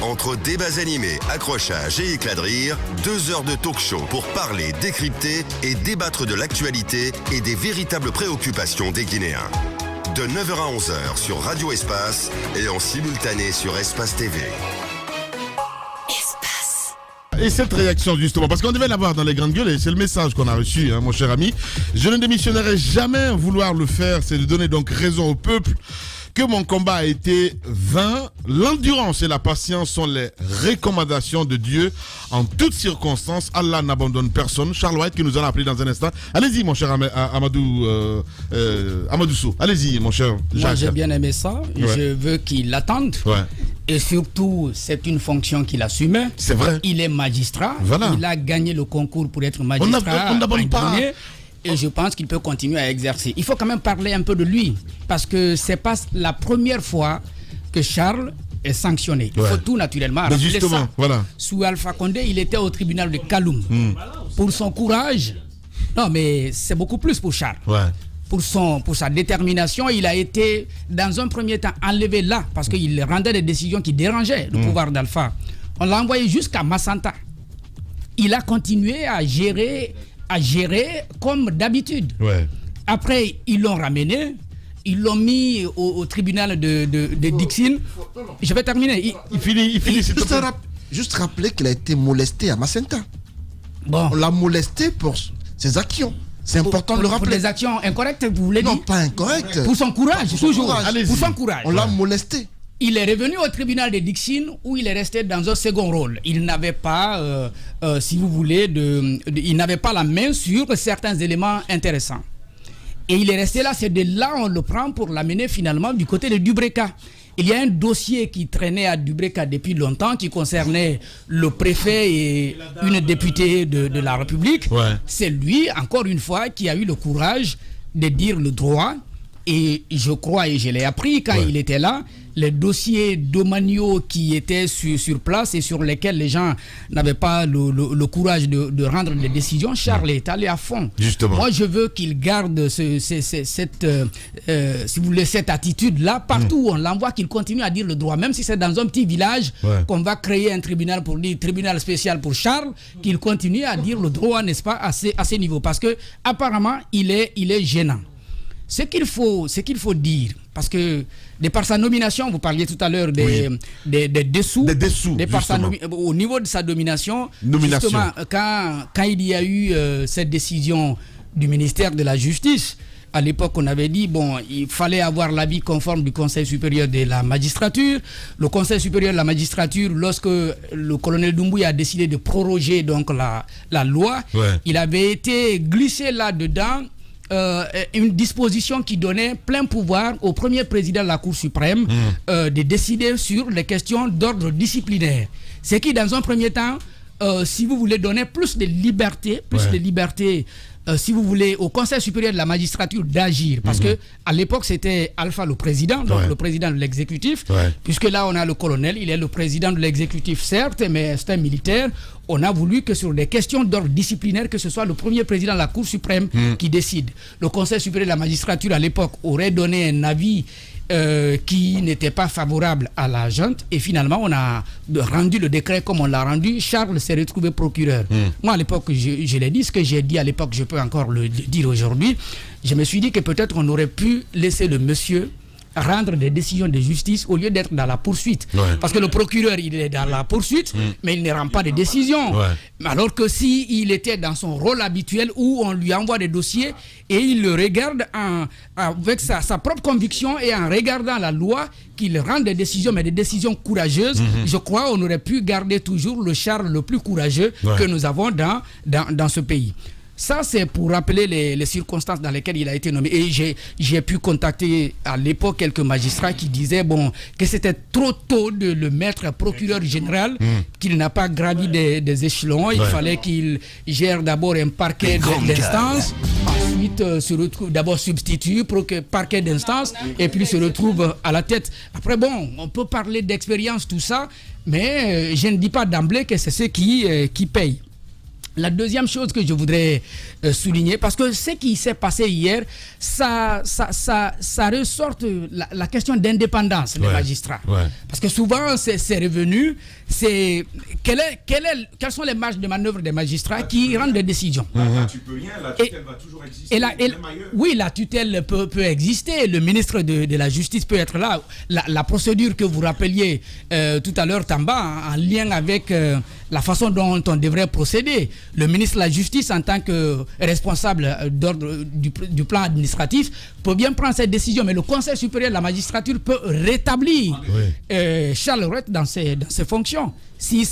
Entre débats animés, accrochages et éclats de rire, 2 heures de talk show pour parler, décrypter et débattre de l'actualité et des véritables préoccupations des Guinéens. De 9h à 11h sur Radio Espace et en simultané sur Espace TV. Et cette réaction justement, parce qu'on devait l'avoir dans les grandes gueules, et c'est le message qu'on a reçu, mon cher ami. Je ne démissionnerai jamais vouloir le faire, c'est de donner donc raison au peuple que mon combat a été vain. L'endurance et la patience sont les recommandations de Dieu en toutes circonstances. Allah n'abandonne personne. Charles Wright, que nous allons appeler dans un instant. Allez-y, mon cher Amadou Sow. Allez-y, mon cher Jacques. Moi, j'ai bien aimé ça. Ouais. Je veux qu'il l'attende. Ouais. Et surtout, c'est une fonction qu'il assume. C'est vrai. Il est magistrat. Voilà. Il a gagné le concours pour être magistrat. On n'abonne pas. Et je pense qu'il peut continuer à exercer. Il faut quand même parler un peu de lui, parce que c'est pas la première fois que Charles est sanctionné. Il faut tout naturellement rappeler justement, ça. Voilà. Sous Alpha Condé, il était au tribunal de Kaloum. Pour son courage, non mais c'est beaucoup plus pour Charles. Ouais. Pour sa détermination, il a été dans un premier temps enlevé là, parce qu'il rendait des décisions qui dérangeaient le pouvoir d'Alpha. On l'a envoyé jusqu'à Massanta. Il a continué à gérer comme d'habitude. Ouais. Après, ils l'ont ramené, ils l'ont mis au tribunal de Dixine. Je vais terminer. Il finit. Juste rappeler qu'il a été molesté à Macenta. Bon. On l'a molesté pour ses actions. C'est important de le rappeler. Pour des actions incorrectes, vous voulez dire? Non, pas incorrectes. Pour son courage, toujours. Pour son courage. On l'a molesté. Il est revenu au tribunal de Dixine où il est resté dans un second rôle. Il n'avait pas, si vous voulez, il n'avait pas la main sur certains éléments intéressants. Et il est resté là, c'est de là on le prend pour l'amener finalement du côté de Dubreka. Il y a un dossier qui traînait à Dubreka depuis longtemps qui concernait le préfet et une députée de la République. Ouais. C'est lui, encore une fois, qui a eu le courage de dire le droit Et je crois, et je l'ai appris quand il était là, les dossiers domaniaux qui étaient sur place et sur lesquels les gens n'avaient pas le courage de rendre des décisions, Charles est allé à fond. Justement. Moi, je veux qu'il garde cette si vous voulez, cette attitude-là, partout où on l'envoie, qu'il continue à dire le droit. Même si c'est dans un petit village qu'on va créer un tribunal pour dire tribunal spécial pour Charles, qu'il continue à dire le droit, n'est-ce pas, à ces niveaux. Parce que apparemment, il est gênant. Ce qu'il faut dire, parce que de par sa nomination, vous parliez tout à l'heure des dessous. Des dessous, au niveau de sa nomination. Justement, quand il y a eu cette décision du ministère de la Justice, à l'époque, on avait dit, bon, il fallait avoir l'avis conforme du Conseil supérieur de la magistrature. Le Conseil supérieur de la magistrature, lorsque le colonel Doumbouya a décidé de proroger donc la loi, il avait été glissé là-dedans une disposition qui donnait plein pouvoir au premier président de la Cour suprême de décider sur les questions d'ordre disciplinaire. C'est qui, dans un premier temps, si vous voulez donner plus de liberté, si vous voulez, au Conseil supérieur de la magistrature d'agir, parce que à l'époque c'était Alpha le président, donc le président de l'exécutif, puisque là on a le colonel, il est le président de l'exécutif certes, mais c'est un militaire. On a voulu que sur des questions d'ordre disciplinaire, que ce soit le premier président de la Cour suprême qui décide. Le Conseil supérieur de la magistrature à l'époque aurait donné un avis qui n'était pas favorable à la junte, et finalement on a rendu le décret comme on l'a rendu. Charles s'est retrouvé procureur. Moi à l'époque, je l'ai dit, ce que j'ai dit à l'époque, je peux encore le dire aujourd'hui. Je me suis dit que peut-être on aurait pu laisser le monsieur rendre des décisions de justice au lieu d'être dans la poursuite. Parce que le procureur, il est dans la poursuite, mais il ne rend pas de décisions. Alors que s'il était dans son rôle habituel où on lui envoie des dossiers et il le regarde avec sa propre conviction et en regardant la loi, qu'il rend des décisions, mais des décisions courageuses, je crois qu'on aurait pu garder toujours le Charles le plus courageux que nous avons dans ce pays. Ça, c'est pour rappeler les circonstances dans lesquelles il a été nommé. Et j'ai pu contacter à l'époque quelques magistrats qui disaient que c'était trop tôt de le mettre procureur général, qu'il n'a pas gravi des échelons. Il fallait qu'il gère d'abord un parquet d'instance, ensuite se retrouve d'abord substitut, parquet d'instance, et puis se retrouve à la tête. Après, on peut parler d'expérience, tout ça, mais je ne dis pas d'emblée que c'est ce qui paye. La deuxième chose que je voudrais souligner, parce que ce qui s'est passé hier, ça ressort la question d'indépendance des magistrats. Parce que souvent, c'est revenu, quelles sont les marges de manœuvre des magistrats qui rendent des décisions. Tu peux rien, la tutelle va toujours exister. Oui, la tutelle peut exister, le ministre de la Justice peut être là. La procédure que vous rappeliez tout à l'heure, Tamba, en lien avec la façon dont on devrait procéder. Le ministre de la Justice, en tant que responsable d'ordre du plan administratif, peut bien prendre cette décision, mais le Conseil supérieur de la magistrature peut rétablir Charles Rouet dans ses fonctions. Si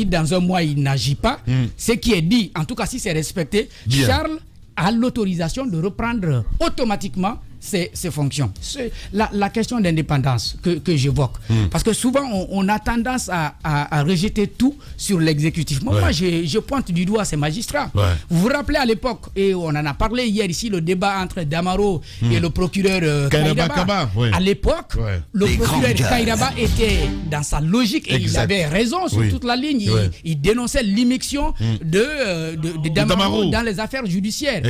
dans un mois il n'agit pas, ce qui est dit, en tout cas si c'est respecté, Charles a l'autorisation de reprendre automatiquement ses fonctions. C'est la question d'indépendance que j'évoque. Parce que souvent, on a tendance à rejeter tout sur l'exécutif. Moi, je pointe du doigt ces magistrats. Vous vous rappelez à l'époque, et on en a parlé hier ici, le débat entre Damaro et le procureur Kairaba. À l'époque, le procureur Kairaba était dans sa logique et il avait raison sur toute la ligne. Il dénonçait l'immixtion de Damaro dans les affaires judiciaires.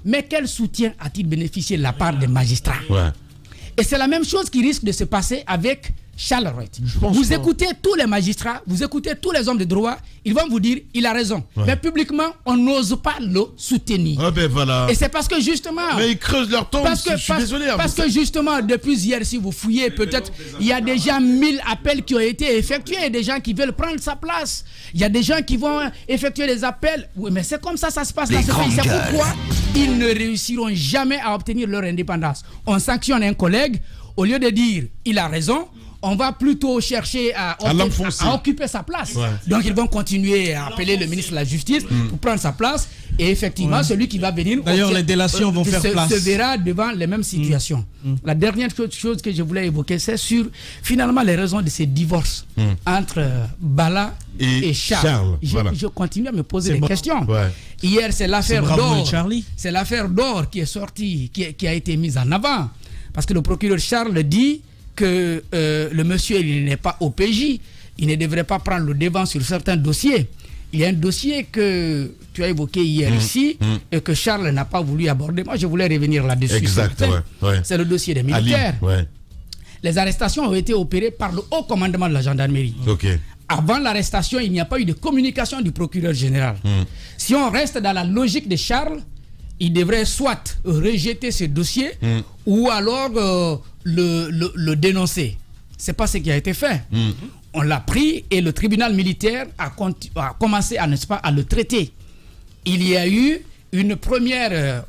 Mais quel soutien a-t-il bénéficié de la part des magistrats? Et c'est la même chose qui risque de se passer avec Charles Rouet. Vous écoutez tous les magistrats, vous écoutez tous les hommes de droit, ils vont vous dire il a raison. Mais publiquement, on n'ose pas le soutenir. Et c'est parce que justement... Mais ils creusent leur tombe, je suis désolé. Parce que justement, depuis hier, si vous fouillez, peut-être, il y a déjà 1000 appels qui ont été effectués, des gens qui veulent prendre sa place. Il y a des gens qui vont effectuer des appels. Oui, mais c'est comme ça se passe dans ce pays. C'est pourquoi ils ne réussiront jamais à obtenir leur indépendance. On sanctionne un collègue, au lieu de dire il a raison, on va plutôt chercher à occuper sa place. Donc ils vont continuer à appeler le ministre de la Justice pour prendre sa place. Et effectivement, celui qui va venir... D'ailleurs, les délations vont faire place. Se verra devant les mêmes situations. La dernière chose que je voulais évoquer, c'est sur finalement les raisons de ces divorces entre Bala et Charles. Je continue à me poser des questions. Hier, c'est l'affaire d'or. Charlie. C'est l'affaire d'or qui est sortie, qui a été mise en avant. Parce que le procureur Charles dit que le monsieur, il n'est pas OPJ. Il ne devrait pas prendre le devant sur certains dossiers. Il y a un dossier que tu as évoqué hier ici et que Charles n'a pas voulu aborder. Moi, je voulais revenir là-dessus. Exact, ouais. C'est le dossier des militaires. Ouais. Les arrestations ont été opérées par le haut commandement de la gendarmerie. Ok. Avant l'arrestation, il n'y a pas eu de communication du procureur général. Si on reste dans la logique de Charles, il devrait soit rejeter ce dossier ou alors le dénoncer. C'est pas ce qui a été fait. On l'a pris et le tribunal militaire a commencé à le traiter. Il y a eu une première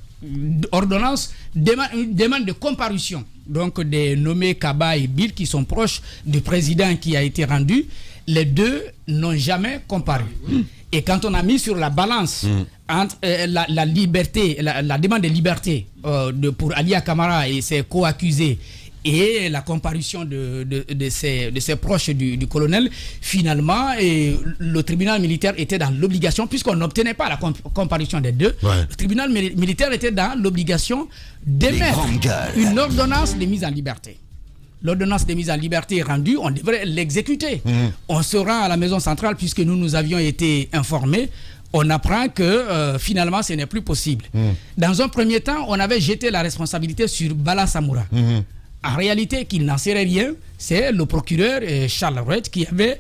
ordonnance, une demande de comparution. Donc des nommés Kaba et Bill qui sont proches du président qui a été rendu. Les deux n'ont jamais comparu. Et quand on a mis sur la balance entre la liberté, la demande de liberté pour Alia Kamara et ses co-accusés et la comparution de ses proches du colonel, finalement, le tribunal militaire était dans l'obligation, puisqu'on n'obtenait pas la comparution des deux, le tribunal militaire était dans l'obligation d'émettre une ordonnance de mise en liberté. L'ordonnance de mise en liberté est rendue, on devrait l'exécuter. On se rend à la maison centrale, puisque nous avions été informés. On apprend que finalement ce n'est plus possible. Dans un premier temps, on avait jeté la responsabilité sur Bala Samoura. En réalité, qu'il n'en sait rien, c'est le procureur Charles Wright qui avait,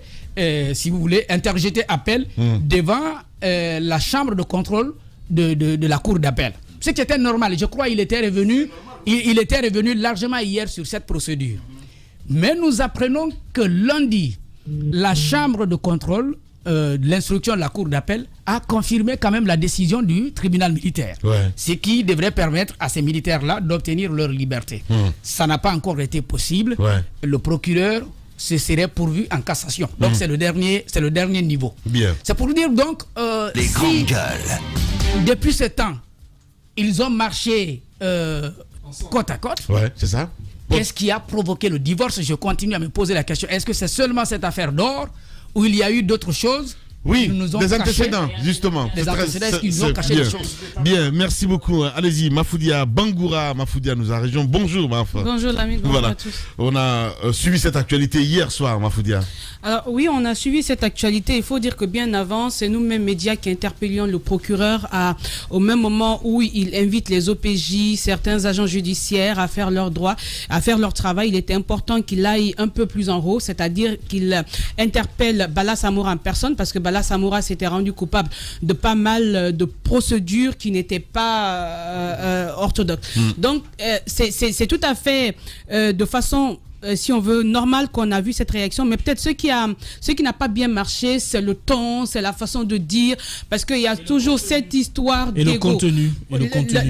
si vous voulez, interjeté appel devant la chambre de contrôle de la cour d'appel. Ce qui était normal. Je crois qu'il était revenu, il était revenu largement hier sur cette procédure. Mais nous apprenons que lundi, la chambre de contrôle de l'instruction de la cour d'appel a confirmé quand même la décision du tribunal militaire. Ce qui devrait permettre à ces militaires-là d'obtenir leur liberté. Ça n'a pas encore été possible. Le procureur se serait pourvu en cassation. Donc c'est le dernier niveau. C'est pour dire donc si depuis ce temps ils ont marché côte à côte. C'est ça. Qu'est-ce qui a provoqué le divorce? Je continue à me poser la question. Est-ce que c'est seulement cette affaire d'or ou il y a eu d'autres choses? Oui, des antécédents, justement. Des antécédents, est-ce qu'ils ont caché des choses? Bien, merci beaucoup. Allez-y, Mafoudia Bangoura, Mafoudia nous a rejoint. Bonjour, Maf. Bonjour, l'ami. Bonjour à tous. On a suivi cette actualité hier soir, Mafoudia. Alors oui, on a suivi cette actualité. Il faut dire que bien avant, c'est nous-mêmes médias qui interpellions le procureur au même moment où il invite les OPJ, certains agents judiciaires à faire leur droit, à faire leur travail. Il était important qu'il aille un peu plus en haut, c'est-à-dire qu'il interpelle Bala Samoura en personne, parce que Bala Samoura s'était rendu coupable de pas mal de procédures qui n'étaient pas orthodoxes. Donc c'est tout à fait de façon si on veut, normal qu'on a vu cette réaction, mais peut-être ce qui n'a pas bien marché, c'est le ton, c'est la façon de dire, parce qu'il y a toujours cette histoire et le contenu.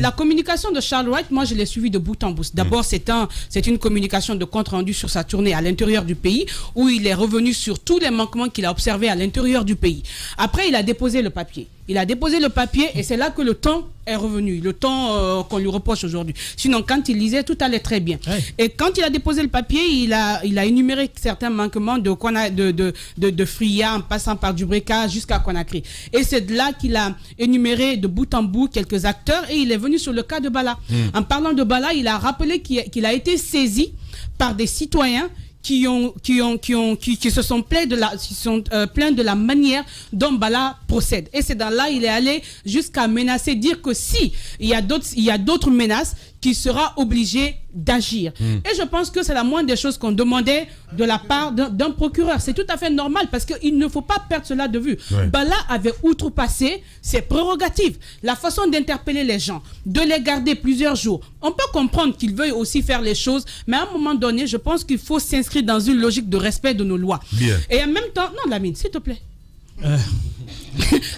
La communication de Charles Wright, moi je l'ai suivi de bout en bout. D'abord, c'est une communication de compte rendu sur sa tournée à l'intérieur du pays, où il est revenu sur tous les manquements qu'il a observés à l'intérieur du pays. Après, il a déposé le papier. Et c'est là que le ton est revenu, le ton qu'on lui reproche aujourd'hui. Sinon, quand il lisait, tout allait très bien. Et quand il a déposé le papier, il a énuméré certains manquements de Fria en passant par Dubreka jusqu'à Conakry. Et c'est de là qu'il a énuméré de bout en bout quelques acteurs et il est venu sur le cas de Bala. En parlant de Bala, il a rappelé qu'il a été saisi par des citoyens qui se sont plaints de la manière dont Bala procède. Et c'est dans là il est allé jusqu'à menacer, dire que si il y a d'autres menaces, qu'il sera obligé d'agir. Et je pense que c'est la moindre des choses qu'on demandait de la part d'un procureur. C'est tout à fait normal parce qu'il ne faut pas perdre cela de vue. Bala avait outrepassé ses prérogatives, la façon d'interpeller les gens, de les garder plusieurs jours. On peut comprendre qu'il veuille aussi faire les choses, mais à un moment donné, je pense qu'il faut s'inscrire dans une logique de respect de nos lois. Et en même temps, non, Lamine, s'il te plaît.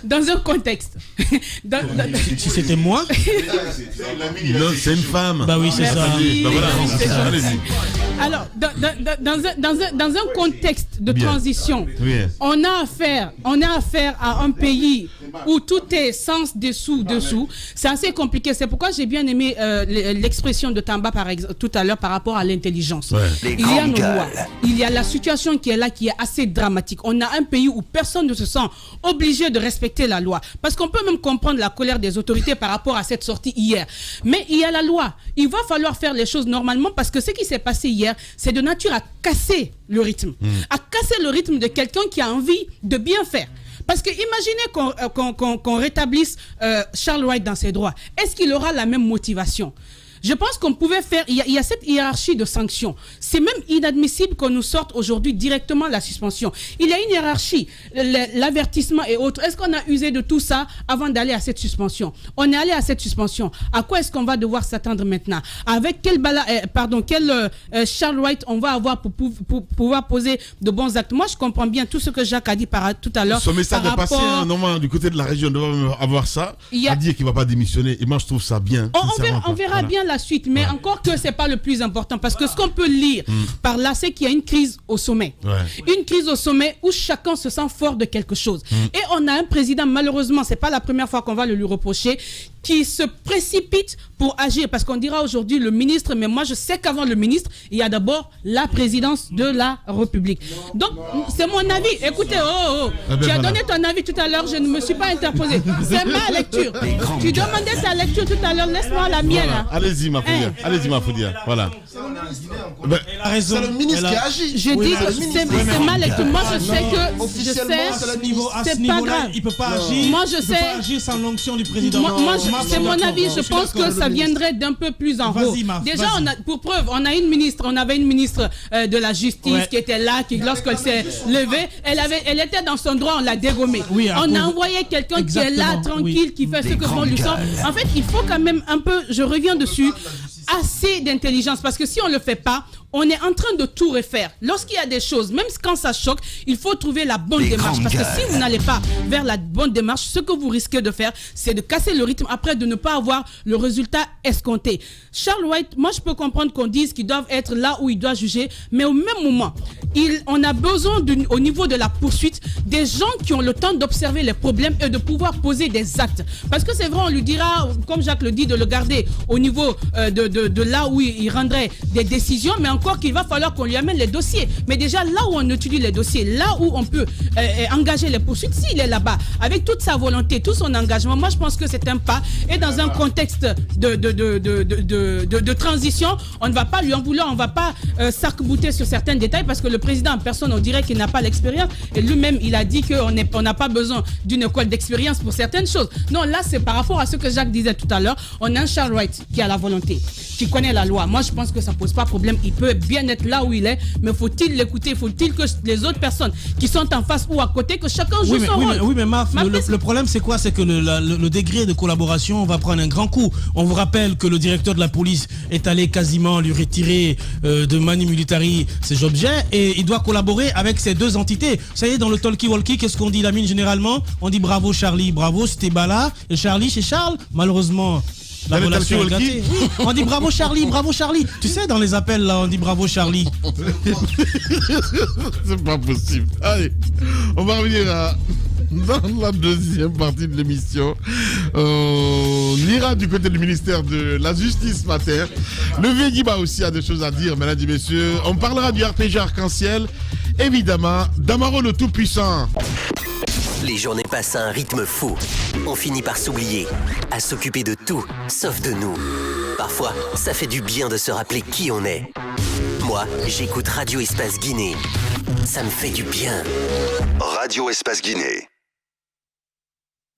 Dans un contexte. Si c'était moi. Non, c'est une femme. Bah oui, c'est ça. Bah voilà. Alors, dans un contexte de transition, on a affaire à un pays où tout est sens dessous. C'est assez compliqué. C'est pourquoi j'ai bien aimé l'expression de Tamba tout à l'heure par rapport à l'intelligence. Il y a nos lois. Il y a la situation qui est là, qui est assez dramatique. On a un pays où personne ne se se sent obligé de respecter la loi. Parce qu'on peut même comprendre la colère des autorités par rapport à cette sortie hier. Mais il y a la loi. Il va falloir faire les choses normalement parce que ce qui s'est passé hier, c'est de nature à casser le rythme. À casser le rythme de quelqu'un qui a envie de bien faire. Parce que imaginez qu'on rétablisse Charles Wright dans ses droits. Est-ce qu'il aura la même motivation ? Je pense qu'on pouvait faire... Il y a cette hiérarchie de sanctions. C'est même inadmissible qu'on nous sorte aujourd'hui directement la suspension. Il y a une hiérarchie, l'avertissement et autres. Est-ce qu'on a usé de tout ça avant d'aller à cette suspension? On est allé à cette suspension. À quoi est-ce qu'on va devoir s'attendre maintenant? Avec quel Charles Wright on va avoir pour pouvoir poser de bons actes? Moi, je comprends bien tout ce que Jacques a dit tout à l'heure. Son message est passé, normalement, du côté de la région, on doit avoir ça, à dire qu'il ne va pas démissionner. Et moi, je trouve ça bien. On verra bien la suite, mais encore que c'est pas le plus important, parce que ce qu'on peut lire par là, c'est qu'il y a une crise au sommet. Une crise au sommet où chacun se sent fort de quelque chose. Et on a un président, malheureusement, c'est pas la première fois qu'on va le lui reprocher, qui se précipite pour agir, parce qu'on dira aujourd'hui le ministre, mais moi je sais qu'avant le ministre, il y a d'abord la présidence de la République. Donc, c'est mon avis. Écoutez, tu as donné ton avis tout à l'heure, je ne me suis pas interposé. C'est ma lecture. Tu demandais ta lecture tout à l'heure, laisse-moi la mienne. Voilà. Allez-y, Mafoudia. Allez-y, Mafoudia. Voilà. Elle a raison. C'est le ministre qui agit. Je dis que c'est ma lecture. Moi, je sais que... Officiellement, c'est le ministre. C'est pas grave. Il ne peut pas agir. Moi, je il sais... peut pas agir sans l'onction du président. Moi, c'est mon avis. Je pense que ça viendrait d'un peu plus en haut. Déjà, pour preuve, on avait une ministre de la justice qui était là, qui lorsqu'elle s'est levée, elle était dans son droit, on l'a dégommée. On a envoyé quelqu'un qui est là, tranquille, qui fait ce que bon lui semble. En fait, il faut quand même un peu, je reviens dessus, assez d'intelligence, parce que si on ne le fait pas, on est en train de tout refaire. Lorsqu'il y a des choses, même quand ça choque, il faut trouver la bonne démarche. Parce que si vous n'allez pas vers la bonne démarche, ce que vous risquez de faire, c'est de casser le rythme après, de ne pas avoir le résultat escompté. Charles Wright, moi je peux comprendre qu'on dise qu'ils doivent être là où ils doivent juger, mais au même moment, on a besoin au niveau de la poursuite des gens qui ont le temps d'observer les problèmes et de pouvoir poser des actes. Parce que c'est vrai, on lui dira, comme Jacques le dit, de le garder au niveau de là où il rendrait des décisions, mais encore qu'il va falloir qu'on lui amène les dossiers. Mais déjà, là où on utilise les dossiers, là où on peut engager les poursuites, s'il est là-bas, avec toute sa volonté, tout son engagement, moi je pense que c'est un pas. Et dans un contexte de transition, on ne va pas lui en vouloir, on ne va pas s'arc-bouter sur certains détails, parce que le président en personne, on dirait qu'il n'a pas l'expérience. Et lui-même, il a dit qu'on n'a pas besoin d'une école d'expérience pour certaines choses. Non, là, c'est par rapport à ce que Jacques disait tout à l'heure. On a un Charles Wright qui a la volonté, qui connaît la loi. Moi, je pense que ça ne pose pas problème. Il peut bien être là où il est, mais faut-il l'écouter? Faut-il que les autres personnes qui sont en face ou à côté, que chacun joue son rôle? Oui, mais Maf, le problème, c'est quoi? C'est que le degré de collaboration va prendre un grand coup. On vous rappelle que le directeur de la police est allé quasiment lui retirer de Mani Militari ses objets, et il doit collaborer avec ces deux entités. Ça y est, dans le talkie-walkie, qu'est-ce qu'on dit, Lamine, généralement? On dit bravo Charlie, bravo, c'était Bala, et Charlie, c'est Charles. Malheureusement, la relation est gâtée. On dit bravo Charlie, bravo Charlie. Tu sais, dans les appels là, on dit bravo Charlie. C'est pas possible. Allez, on va revenir dans la deuxième partie de l'émission. On ira du côté du ministère de la Justice ce matin. Le Védiba aussi a des choses à dire, mesdames et messieurs. On parlera du RPG Arc-en-Ciel. Évidemment, d'Amaro le Tout-Puissant. Les journées passent à un rythme fou. On finit par s'oublier, à s'occuper de tout, sauf de nous. Parfois, ça fait du bien de se rappeler qui on est. Moi, j'écoute Radio Espace Guinée. Ça me fait du bien. Radio Espace Guinée.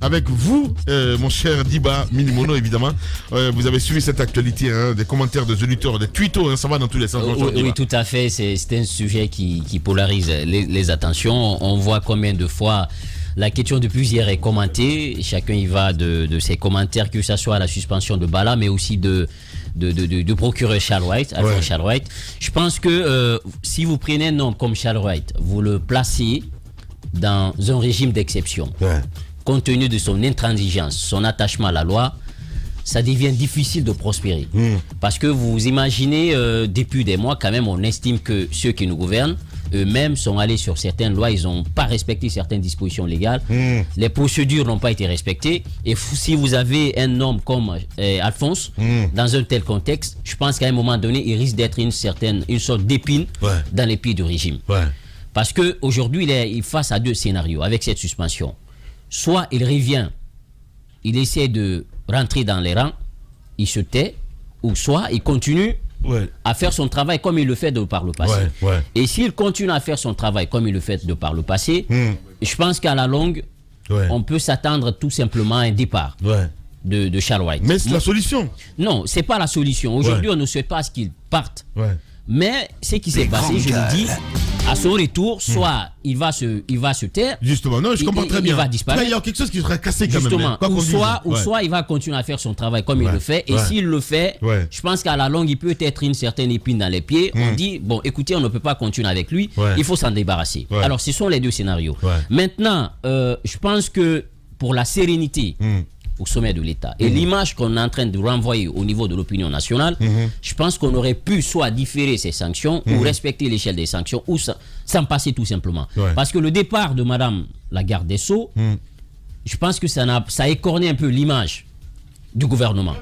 Avec vous, mon cher Diba Minimono, évidemment, vous avez suivi cette actualité, des commentaires de auditeurs, des tweetos, ça va dans tous les sens. Oui, tout à fait, c'est un sujet qui polarise les attentions. On voit combien de fois la question de plusieurs est commentée. Chacun y va de ses commentaires, que ce soit la suspension de Bala, mais aussi de procureur Charles Wright, Alfred Charles Wright. Je pense que si vous prenez un homme comme Charles Wright, vous le placez dans un régime d'exception. Compte tenu de son intransigeance, son attachement à la loi, ça devient difficile de prospérer. Parce que vous imaginez, depuis des mois, quand même, on estime que ceux qui nous gouvernent, eux-mêmes sont allés sur certaines lois, ils n'ont pas respecté certaines dispositions légales, les procédures n'ont pas été respectées, et si vous avez un homme comme Alphonse, dans un tel contexte, je pense qu'à un moment donné, il risque d'être une sorte d'épine dans les pieds du régime. Parce qu'aujourd'hui, il est face à deux scénarios avec cette suspension. Soit il revient, il essaie de rentrer dans les rangs, il se tait, ou soit il continue à faire son travail comme il le fait par le passé. Et s'il continue à faire son travail comme il le fait par le passé, je pense qu'à la longue, on peut s'attendre tout simplement à un départ de Charles White. Mais c'est la solution. Non, c'est pas la solution. Aujourd'hui, on ne souhaite pas qu'il parte. Mais ce qui s'est passé, je le dis, à son retour, soit il va se taire. Justement, non, je comprends très bien. Il va disparaître. Il y a quelque chose qui sera cassé quand Justement, même. Ou soit il va continuer à faire son travail comme il le fait. Et s'il le fait, je pense qu'à la longue, il peut être une certaine épine dans les pieds. On dit, bon, écoutez, on ne peut pas continuer avec lui. Il faut s'en débarrasser. Alors, ce sont les deux scénarios. Maintenant, je pense que pour la sérénité au sommet de l'État et l'image qu'on est en train de renvoyer au niveau de l'opinion nationale, je pense qu'on aurait pu soit différer ces sanctions ou respecter l'échelle des sanctions ou s'en passer tout simplement. Parce que le départ de Madame la garde des Sceaux, je pense que ça a écorné un peu l'image du gouvernement.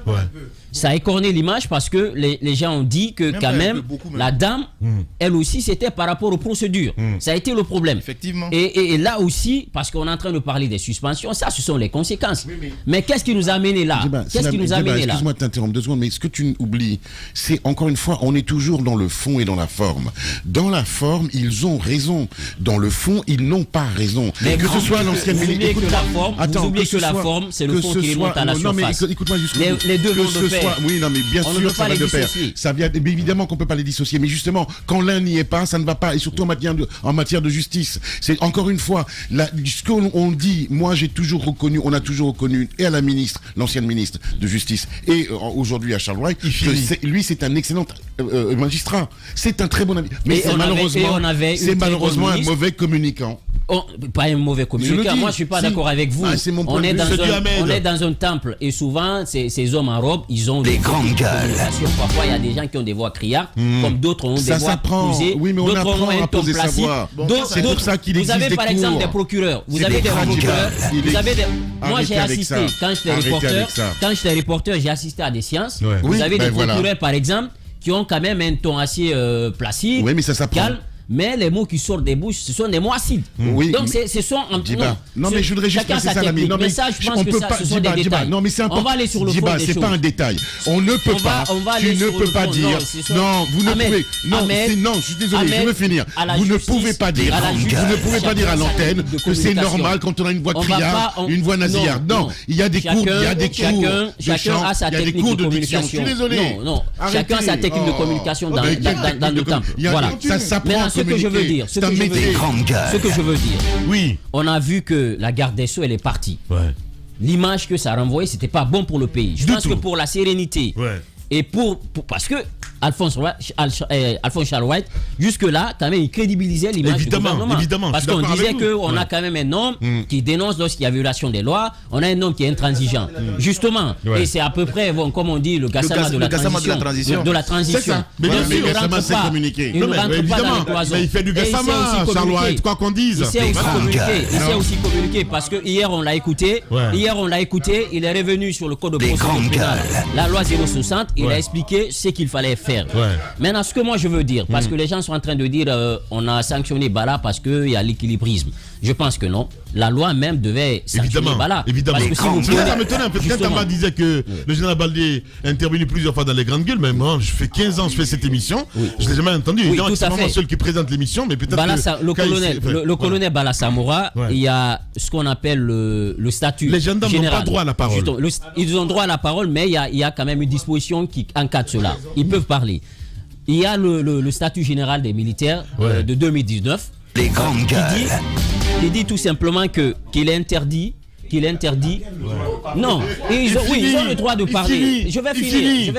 Ça a écorné l'image parce que les gens ont dit que quand même, la dame, elle aussi, c'était par rapport aux procédures. Ça a été le problème. Effectivement. Et là aussi, parce qu'on est en train de parler des suspensions, ça, ce sont les conséquences. Mais qu'est-ce qui nous a amené là? Qu'est-ce qui nous a amené là? Excuse-moi de t'interrompre 2 secondes, mais ce que tu oublies, c'est encore une fois, on est toujours dans le fond et dans la forme. Dans la forme, ils ont raison. Dans le fond, ils n'ont pas raison. Mais que ce soit l'ancienne ministre. Vous oubliez que la forme, c'est le fond qui remonte à la surface. Écoute-moi jusqu'au bout. Les deux vont de pair. Oui, non, mais bien sûr, ça va de pair. Ça vient, mais évidemment qu'on peut pas les dissocier. Mais justement, quand l'un n'y est pas, ça ne va pas. Et surtout en matière de justice. C'est encore une fois, ce qu'on dit, moi j'ai toujours reconnu, on a toujours reconnu, et à la ministre, l'ancienne ministre de Justice, et aujourd'hui à Charles White, que lui c'est un excellent magistrat. C'est un très bon ami. Mais c'est malheureusement un mauvais communicant. Pas un mauvais communicant. Moi, je suis pas d'accord avec vous. On est dans un temple et souvent, ces hommes en robe, ils ont des grandes gueules. Parfois, il y a des gens qui ont des voix criardes, comme d'autres ont des voix posées. Oui, mais on apprend à poser sa voix. C'est pour ça qu'il existe des cours. Vous avez par exemple des procureurs. Vous avez des procureurs. Moi, j'ai assisté quand j'étais reporter, j'ai assisté à des séances. Vous avez des procureurs, par exemple, qui ont quand même un ton assez placide, calme. Mais les mots qui sortent des bouches, ce sont des mots acides. Donc, ce sont... Non, mais je voudrais juste passer ça à l'ami. Mais ça, je pense que ce sont des détails. Non, mais c'est important. On va aller sur le fond des choses. C'est pas un détail. On ne peut pas... Tu ne peux pas dire... Non, vous ne pouvez... Non, je suis désolé, je veux finir. Vous ne pouvez pas dire... Vous ne pouvez pas dire à l'antenne que c'est normal quand on a une voix criarde, une voix nasillarde. Non, il y a des cours, il y a des cours de chant, il y a des cours de diction. Je suis désolé. Non, chacun a sa technique de communication dans le temple. Voilà. Ça s'apprend. Ce que je veux dire, oui, on a vu que la garde des Sceaux, elle est partie. L'image que ça renvoyait, c'était pas bon pour le pays. Je pense que pour la sérénité et parce que Alphonse Charles White, jusque-là, quand même, il crédibilisait l'image du gouvernement. Évidemment, parce qu'on disait qu'on a quand même un homme qui dénonce lorsqu'il y a violation des lois, on a un homme qui est intransigeant. Justement, et c'est à peu près, comme on dit, le Gassama de la transition. C'est ça. Mais bien sûr, Gassama s'est communiqué. Il ne rentre pas dans les cloisons. Mais il fait du Gassama, Charles White, quoi qu'on dise. Il sait aussi communiquer, parce que hier, on l'a écouté. Il est revenu sur le code de procédure pénale, la loi 060, il a expliqué ce qu'il fallait faire. Maintenant, ce que moi je veux dire, parce que les gens sont en train de dire on a sanctionné Bala parce qu'il y a l'équilibrisme. Je pense que non. La loi même devait sanctionner Bala. Évidemment. Parce que ça m'étonne un peu. Quand Tamba disait que le général Baldé est intervenu plusieurs fois dans les grandes gueules, mais moi, je fais 15 ans que je fais cette émission, je ne l'ai jamais entendu. C'est vraiment seul qui présente l'émission, mais peut-être le colonel Bala Samoura, il y a ce qu'on appelle le statut les gendarmes n'ont pas droit à la parole. Ils ont droit à la parole, mais il y a quand même une disposition qui encadre cela. Ils peuvent parler. Il y a le statut général des militaires de 2019 qui dit tout simplement qu'il est interdit. Non, ils ont le droit de parler. Je vais finir.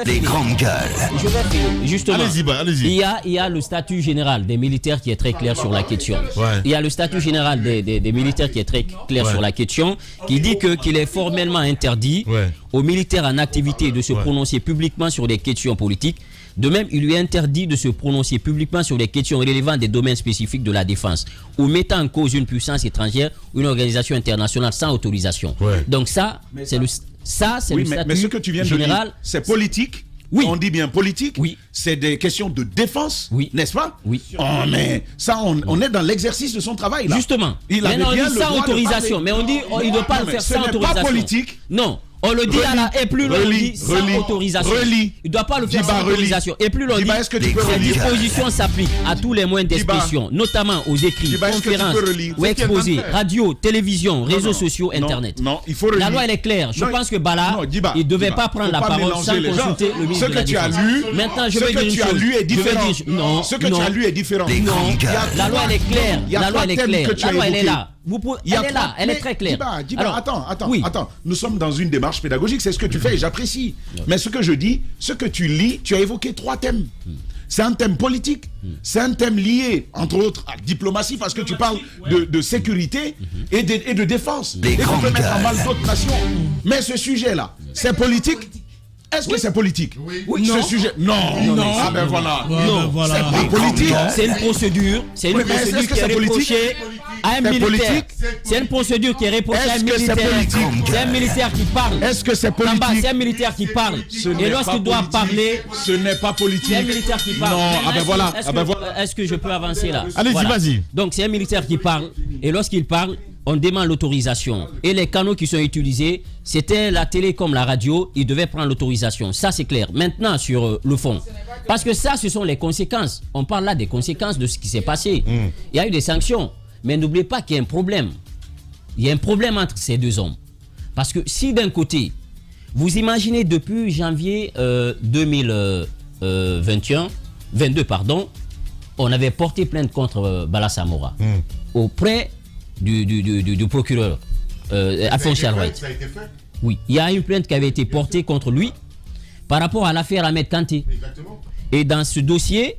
Justement, allez-y. Il y a le statut général des militaires qui est très clair sur la question. Il y a le statut général des militaires qui est très clair sur la question, qui dit qu'il est formellement interdit aux militaires en activité de se prononcer publiquement sur des questions politiques. De même, il lui est interdit de se prononcer publiquement sur des questions relevant des domaines spécifiques de la défense ou mettant en cause une puissance étrangère ou une organisation internationale sans autorisation. Donc ça, c'est le statut mais ce que tu viens de général. dire, c'est politique. on dit bien politique, c'est des questions de défense, n'est-ce pas? Oh, mais ça, on est dans l'exercice de son travail. Là. Justement. Il avait on bien dit le sans droit autorisation, mais on dit il ne doit pas le faire sans autorisation. Ce n'est pas politique. Non. On le dit et plus l'on dit sans autorisation. Il ne doit pas le faire sans autorisation. Et plus l'on dit, ces dispositions s'appliquent à tous les moyens d'expression, notamment aux écrits, conférences ou exposés, radio, télévision, réseaux sociaux, internet. Non, il faut relire. La loi elle est claire. Je pense que Bala, il ne devait pas prendre la parole sans consulter le ministre de la Défense. Maintenant, je vais dire une chose. Ce que tu as lu est différent. Non, ce que tu as lu est différent. Non, la loi elle est claire. La loi elle est claire. La loi elle est là. Elle est là, elle est très claire. Alors, attends. Nous sommes dans une démarche pédagogique, c'est ce que tu fais et j'apprécie. Mais ce que je dis, ce que tu lis, tu as évoqué 3 thèmes. C'est un thème politique, c'est un thème lié, entre autres, à la diplomatie, parce que tu parles de sécurité et de défense. Et qu'on peut mettre en mal d'autres nations. Mais ce sujet-là, c'est politique. Est-ce que c'est politique? Oui. Ce sujet. Non. Ah ben voilà. Non. C'est pas politique. C'est une procédure. C'est une procédure qui est reprochée à un militaire. C'est une procédure qui est reprochée à un militaire. C'est un militaire qui parle. Est-ce que c'est politique? C'est un militaire qui parle. Et lorsqu'il doit parler, ce n'est pas politique. C'est un militaire qui parle. Non. Ah ben voilà. Est-ce que je peux avancer là? Allez-y, vas-y. Donc c'est un militaire qui parle. Et lorsqu'il parle, on demande l'autorisation. Et les canaux qui sont utilisés, c'était la télé comme la radio, ils devaient prendre l'autorisation. Ça, c'est clair. Maintenant, sur le fond. Parce que ça, ce sont les conséquences. On parle là des conséquences de ce qui s'est passé. Il y a eu des sanctions. Mais n'oubliez pas qu'il y a un problème. Il y a un problème entre ces deux hommes. Parce que si d'un côté, vous imaginez depuis janvier 2022, on avait porté plainte contre Bala Samora auprès du procureur Alphonse Charles White. Ça a été fait. Oui, il y a une plainte qui avait été portée contre lui par rapport à l'affaire Ahmed Kanté. Exactement. Et dans ce dossier,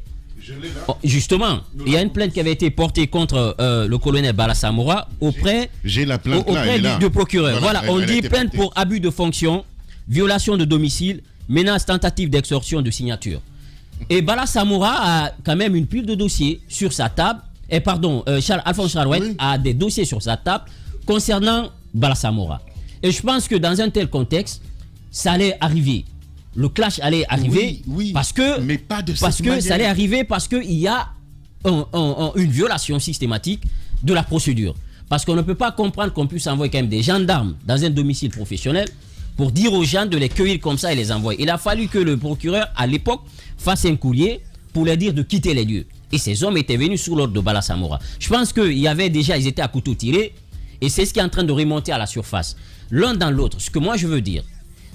justement, il y a une plainte qui avait été portée contre le colonel Bala Samora auprès du procureur. Voilà, on dit plainte pour abus de fonction, violation de domicile, menace, tentative d'extorsion de signature. Et Bala Samora a quand même une pile de dossiers sur sa table. Et Alphonse Charles White a des dossiers sur sa table concernant Bala Samora. Et je pense que dans un tel contexte, ça allait arriver. Le clash allait arriver parce que ça allait arriver parce qu'il y a une violation systématique de la procédure. Parce qu'on ne peut pas comprendre qu'on puisse envoyer quand même des gendarmes dans un domicile professionnel pour dire aux gens de les cueillir comme ça et les envoyer. Il a fallu que le procureur, à l'époque, fasse un courrier pour leur dire de quitter les lieux. Et ces hommes étaient venus sous l'ordre de Bala Samora. Je pense qu'ils étaient à couteau tiré. Et c'est ce qui est en train de remonter à la surface. L'un dans l'autre. Ce que moi je veux dire,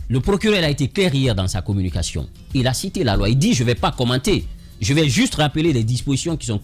le procureur a été clair hier dans sa communication. Il a cité la loi. Il dit, je ne vais pas commenter. Je vais juste rappeler les dispositions qui sont